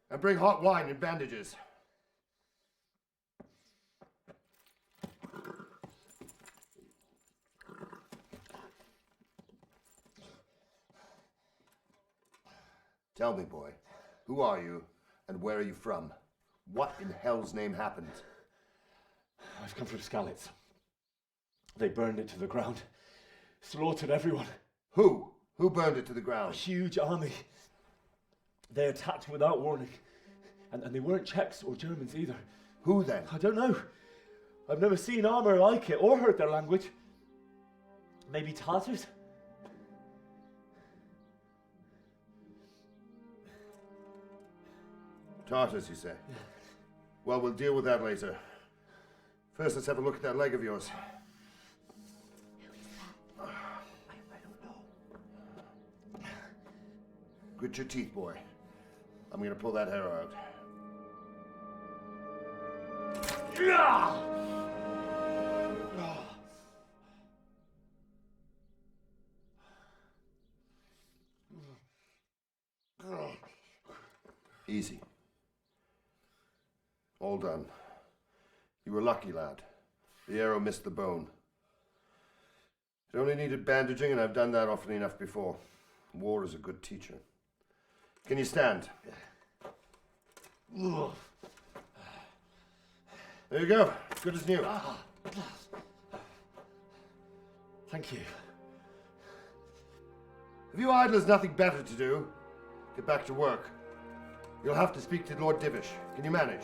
And bring hot wine and bandages. Tell me, boy, who are you and where are you from? What in hell's name happened? I've come from Skalitz. They burned it to the ground. Slaughtered everyone. Who? Who burned it to the ground? A huge army. They attacked without warning. And they weren't Czechs or Germans either. Who then? I don't know. I've never seen armor like it or heard their language. Maybe Tatars? Tartars, you say? Well, we'll deal with that later. First, let's have a look at that leg of yours. I don't know. Grit your teeth, boy. I'm gonna pull that hair out. Easy. All done. You were lucky, lad. The arrow missed the bone. It only needed bandaging, and I've done that often enough before. War is a good teacher. Can you stand? There you go. Good as new. Thank you. If you idlers nothing better to do, get back to work. You'll have to speak to Lord Divish. Can you manage?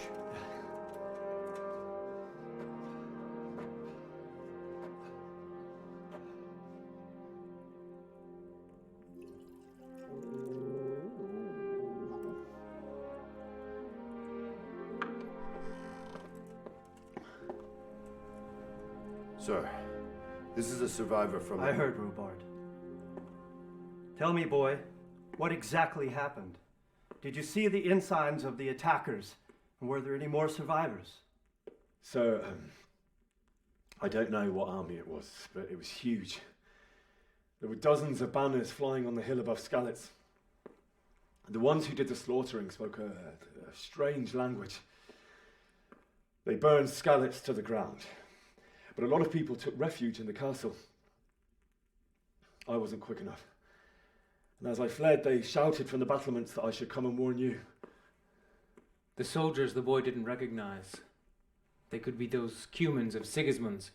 Sir, this is a survivor from... I heard, Robard. Tell me, boy, what exactly happened? Did you see the ensigns of the attackers? And were there any more survivors? So, I don't know what army it was, but it was huge. There were dozens of banners flying on the hill above Skalitz. The ones who did the slaughtering spoke a strange language. They burned Skalitz to the ground. But a lot of people took refuge in the castle. I wasn't quick enough. And as I fled, they shouted from the battlements that I should come and warn you. The soldiers the boy didn't recognize. They could be those Cumans of Sigismund's.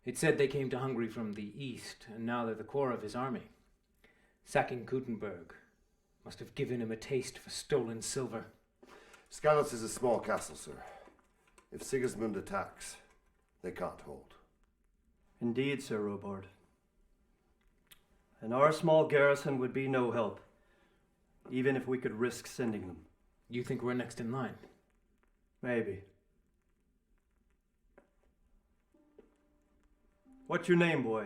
It said they came to Hungary from the east, and now they're the core of his army. Sacking Gutenberg must have given him a taste for stolen silver. Skalitz is a small castle, sir. If Sigismund attacks, they can't hold. Indeed, Sir Robard. And our small garrison would be no help, even if we could risk sending them. You think we're next in line? Maybe. What's your name, boy?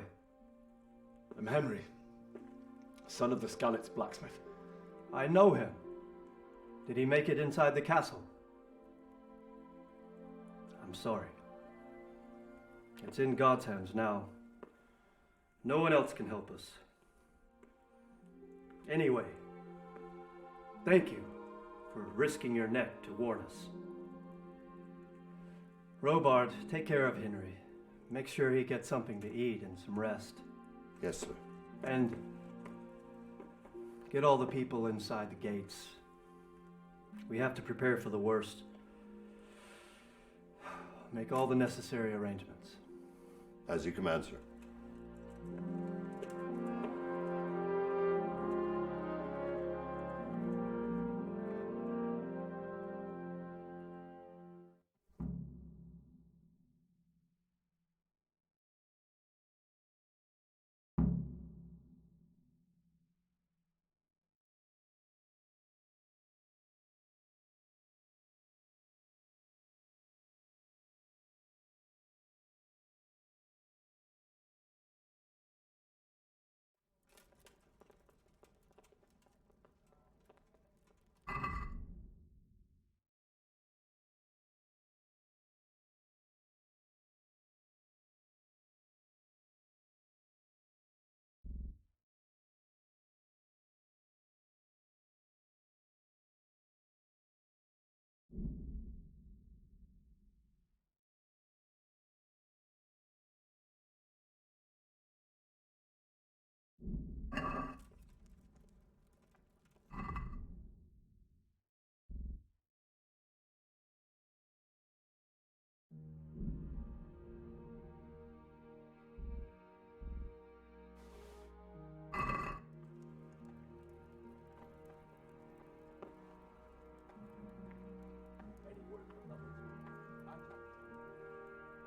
I'm Henry, son of the Skalitz blacksmith. I know him. Did he make it inside the castle? I'm sorry. It's in God's hands now. No one else can help us. Anyway, thank you for risking your neck to warn us. Robard, take care of Henry. Make sure he gets something to eat and some rest. Yes, sir. And get all the people inside the gates. We have to prepare for the worst. Make all the necessary arrangements. As you command, sir.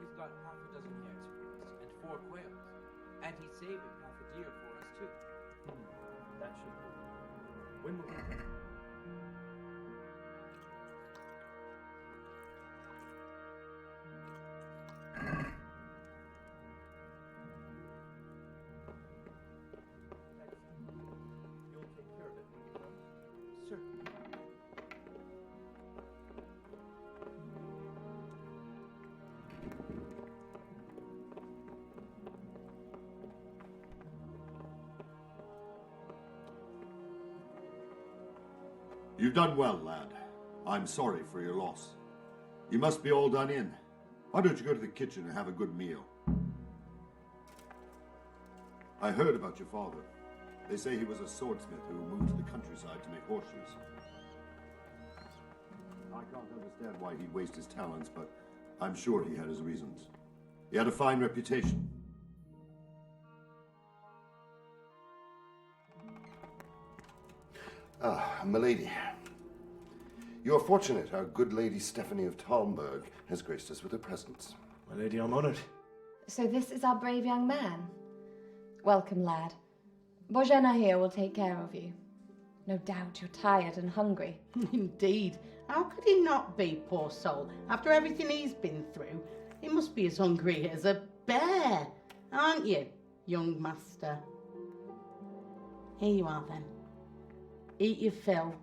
He's got half a dozen hares for us and 4 quails. And he's saving half a deer for us too. That should be. When will he come? You'll take care of it when you come? Sir. You've done well, lad. I'm sorry for your loss. You must be all done in. Why don't you go to the kitchen and have a good meal? I heard about your father. They say he was a swordsmith who moved to the countryside to make horseshoes. I can't understand why he'd waste his talents, but I'm sure he had his reasons. He had a fine reputation. Ah, milady. You're fortunate our good lady Stephanie of Talmberg has graced us with her presence. My lady, I'm honoured. So this is our brave young man. Welcome, lad. Bozhena here will take care of you. No doubt you're tired and hungry. Indeed. How could he not be, poor soul? After everything he's been through, he must be as hungry as a bear, aren't you, young master? Here you are, then. Eat your fill.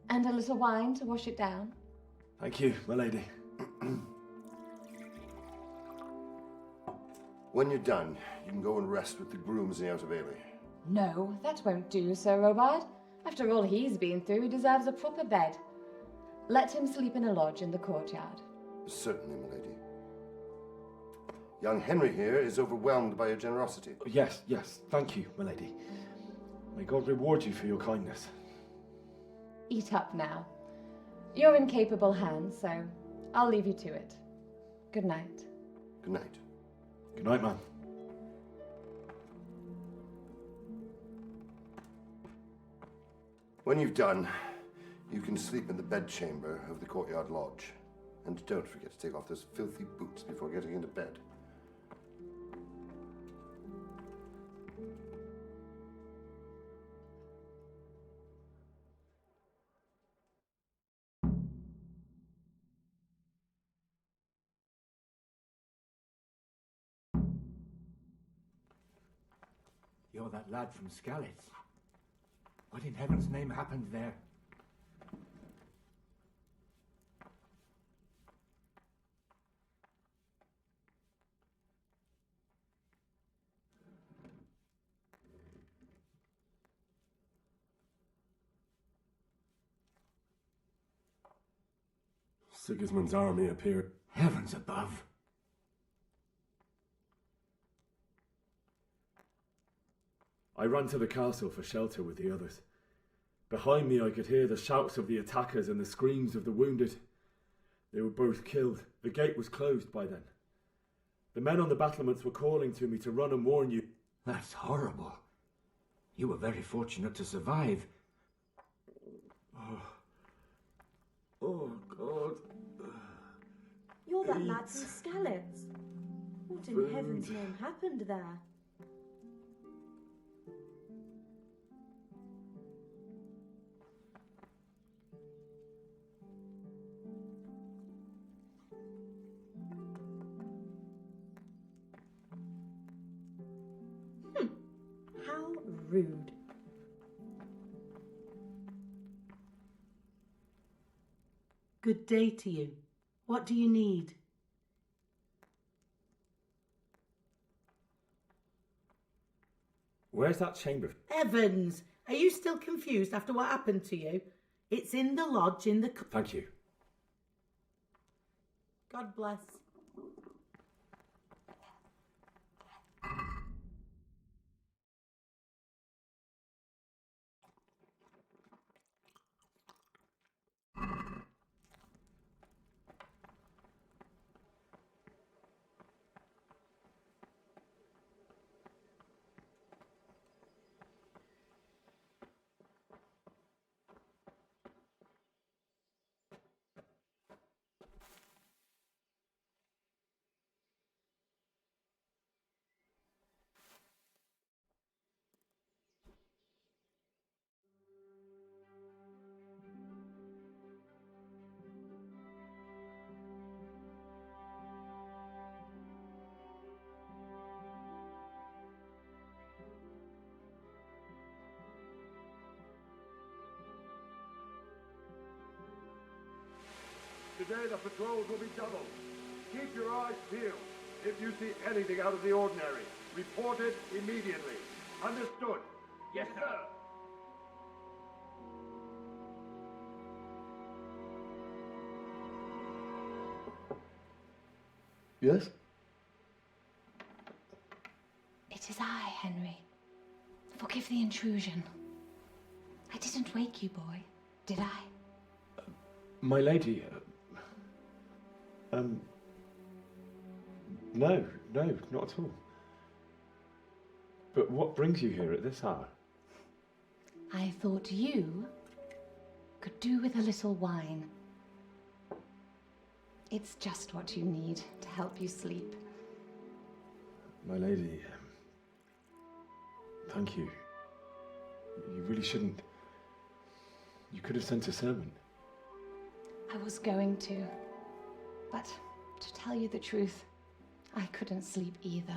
And a little wine to wash it down. Thank you, my lady. When you're done, you can go and rest with the grooms in the Outer Bailey. No, that won't do, Sir Robard. After all he's been through, he deserves a proper bed. Let him sleep in a lodge in the courtyard. Certainly, my lady. Young Henry here is overwhelmed by your generosity. Yes, yes, thank you, my lady. May God reward you for your kindness. Eat up now. You're in capable hands, so I'll leave you to it. Good night. Good night. Good night, man. When you've done, you can sleep in the bedchamber of the courtyard lodge. And don't forget to take off those filthy boots before getting into bed. You're that lad from Skalitz. What in heaven's name happened there? Sigismund's army appeared. Heavens above! I ran to the castle for shelter with the others. Behind me I could hear the shouts of the attackers and the screams of the wounded. They were both killed. The gate was closed by then. The men on the battlements were calling to me to run and warn you. That's horrible. You were very fortunate to survive. Oh, God. You're that lad from Skalitz. What in heaven's name happened there? How rude. Good day to you. What do you need? Where's that chamber? Evans, are you still confused after what happened to you? It's in the lodge in the... Thank you. God bless. Today the patrols will be doubled. Keep your eyes peeled. If you see anything out of the ordinary, report it immediately. Understood? Yes, sir. Yes? It is I, Henry. Forgive the intrusion. I didn't wake you, boy, did I? My lady, no, not at all. But what brings you here at this hour? I thought you could do with a little wine. It's just what you need to help you sleep. My lady, thank you. You really shouldn't. You could have sent a servant. I was going to, but to tell you the truth, I couldn't sleep either.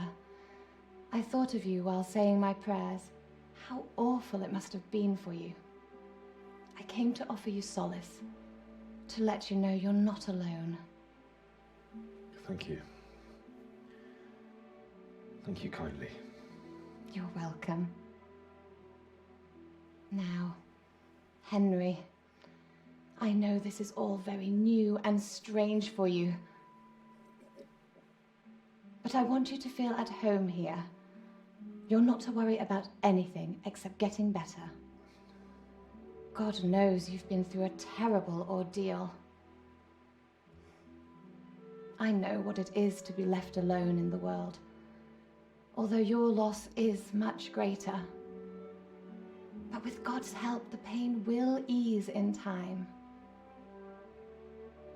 I thought of you while saying my prayers. How awful it must have been for you. I came to offer you solace, to let you know you're not alone. Thank you. Thank you kindly. You're welcome. Now, Henry, I know this is all very new and strange for you, but I want you to feel at home here. You're not to worry about anything except getting better. God knows you've been through a terrible ordeal. I know what it is to be left alone in the world, although your loss is much greater. But with God's help, the pain will ease in time.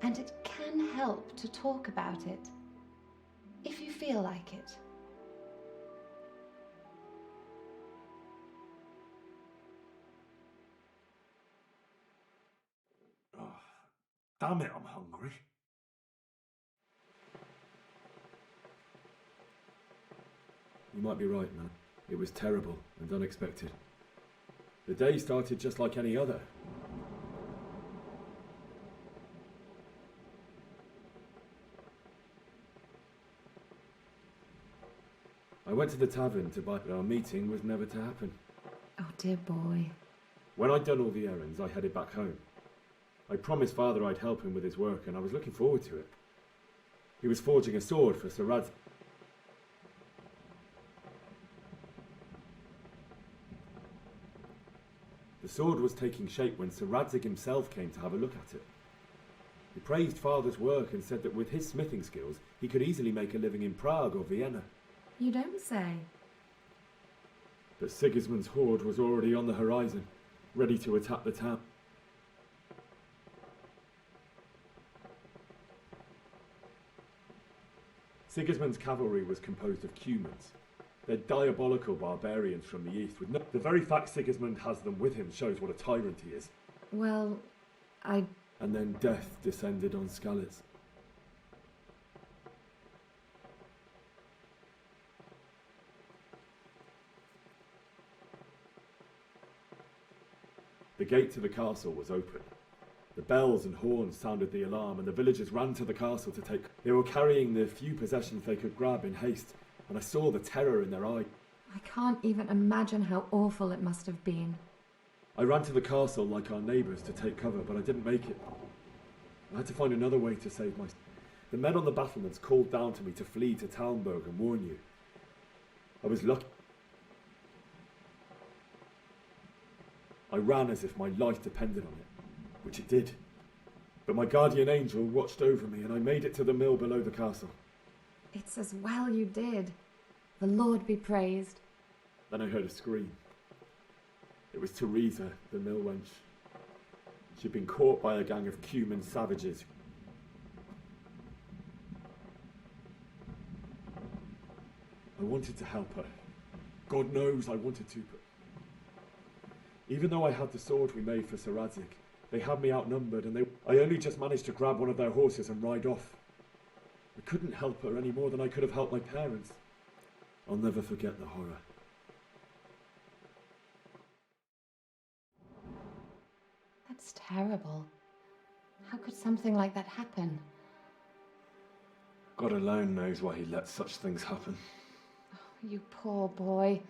And it can help to talk about it, if you feel like it. Damn it, I'm hungry. You might be right, man. It was terrible and unexpected. The day started just like any other. I went to the tavern to buy, but our meeting was never to happen. Oh, dear boy. When I'd done all the errands, I headed back home. I promised Father I'd help him with his work, and I was looking forward to it. He was forging a sword for Sir Radzig. The sword was taking shape when Sir Radzig himself came to have a look at it. He praised Father's work and said that with his smithing skills, he could easily make a living in Prague or Vienna. You don't say. But Sigismund's horde was already on the horizon, ready to attack the town. Sigismund's cavalry was composed of Cumans. They're diabolical barbarians from the east. The very fact Sigismund has them with him shows what a tyrant he is. Well, And then death descended on Skalitz. The gate to the castle was open. The bells and horns sounded the alarm, and the villagers ran to the castle to take... They were carrying the few possessions they could grab in haste, and I saw the terror in their eye. I can't even imagine how awful it must have been. I ran to the castle like our neighbours to take cover, but I didn't make it. I had to find another way to save my... The men on the battlements called down to me to flee to Talmberg and warn you. I was lucky. I ran as if my life depended on it, which it did. But my guardian angel watched over me, and I made it to the mill below the castle. It's as well you did. The Lord be praised. Then I heard a scream. It was Teresa, the mill wench. She'd been caught by a gang of Cuman savages. I wanted to help her. God knows I wanted to, but... Even though I had the sword we made for Sir Radzig, they had me outnumbered, and I only just managed to grab one of their horses and ride off. I couldn't help her any more than I could have helped my parents. I'll never forget the horror. That's terrible. How could something like that happen? God alone knows why he lets such things happen. Oh, you poor boy.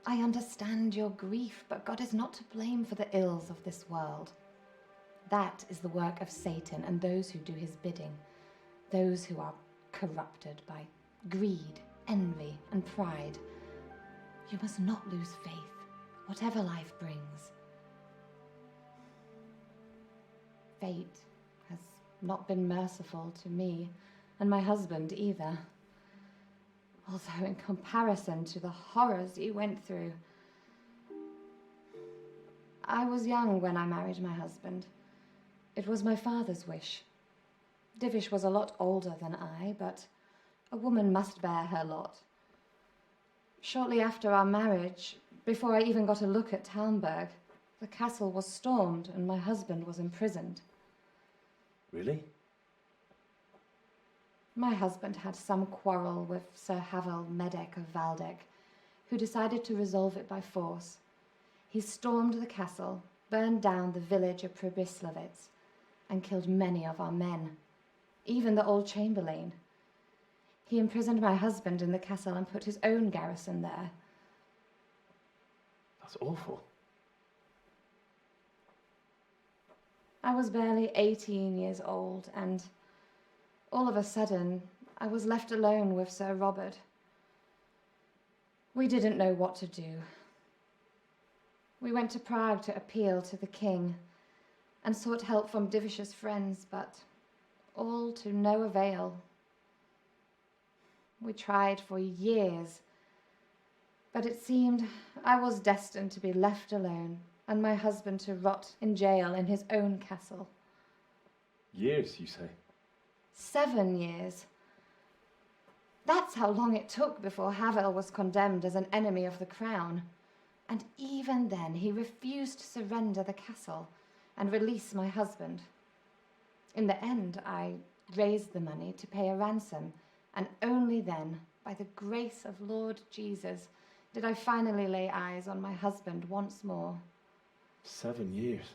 I understand your grief, but God is not to blame for the ills of this world. That is the work of Satan and those who do his bidding, those who are corrupted by greed, envy, and pride. You must not lose faith, whatever life brings. Fate has not been merciful to me, and my husband either. Although in comparison to the horrors you went through. I was young when I married my husband. It was my father's wish. Divish was a lot older than I, but a woman must bear her lot. Shortly after our marriage, before I even got a look at Talmberg, the castle was stormed and my husband was imprisoned. Really? My husband had some quarrel with Sir Havel Medek of Valdek, who decided to resolve it by force. He stormed the castle, burned down the village of Pribyslavitz, and killed many of our men, even the old chamberlain. He imprisoned my husband in the castle and put his own garrison there. That's awful. I was barely 18 years old, and all of a sudden, I was left alone with Sir Robert. We didn't know what to do. We went to Prague to appeal to the king and sought help from Divish's friends, but all to no avail. We tried for years, But it seemed I was destined to be left alone, and my husband to rot in jail in his own castle. Years, you say? 7 years. That's how long it took before Havel was condemned as an enemy of the crown. And even then he refused to surrender the castle and release my husband. In the end, I raised the money to pay a ransom, and only then, by the grace of Lord Jesus, did I finally lay eyes on my husband once more. 7 years.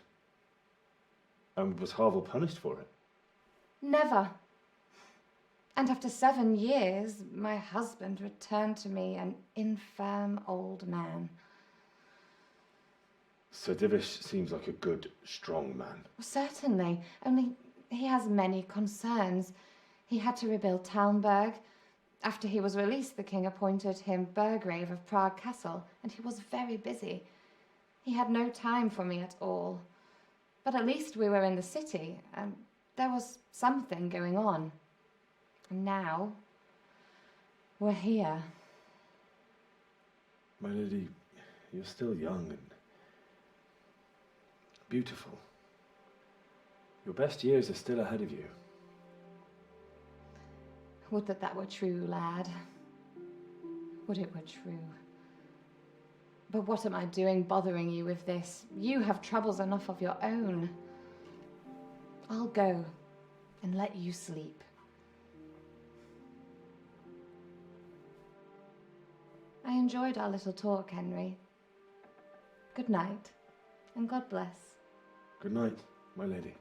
And was Havel punished for it? Never. And after 7 years, my husband returned to me an infirm old man. Sir Divish seems like a good, strong man. Certainly, only he has many concerns. He had to rebuild Talmberg. After he was released, the king appointed him Burgrave of Prague Castle, and he was very busy. He had no time for me at all. But at least we were in the city, and there was something going on. And now, we're here. My lady, you're still young and beautiful. Your best years are still ahead of you. Would that that were true, lad. Would it were true. But what am I doing bothering you with this? You have troubles enough of your own. I'll go and let you sleep. I enjoyed our little talk, Henry. Good night, and God bless. Good night, my lady.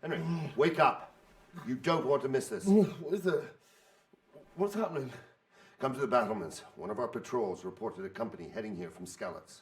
Henry, wake up. You don't want to miss this. What is it? What's happening? Come to the battlements. One of our patrols reported a company heading here from Skalitz.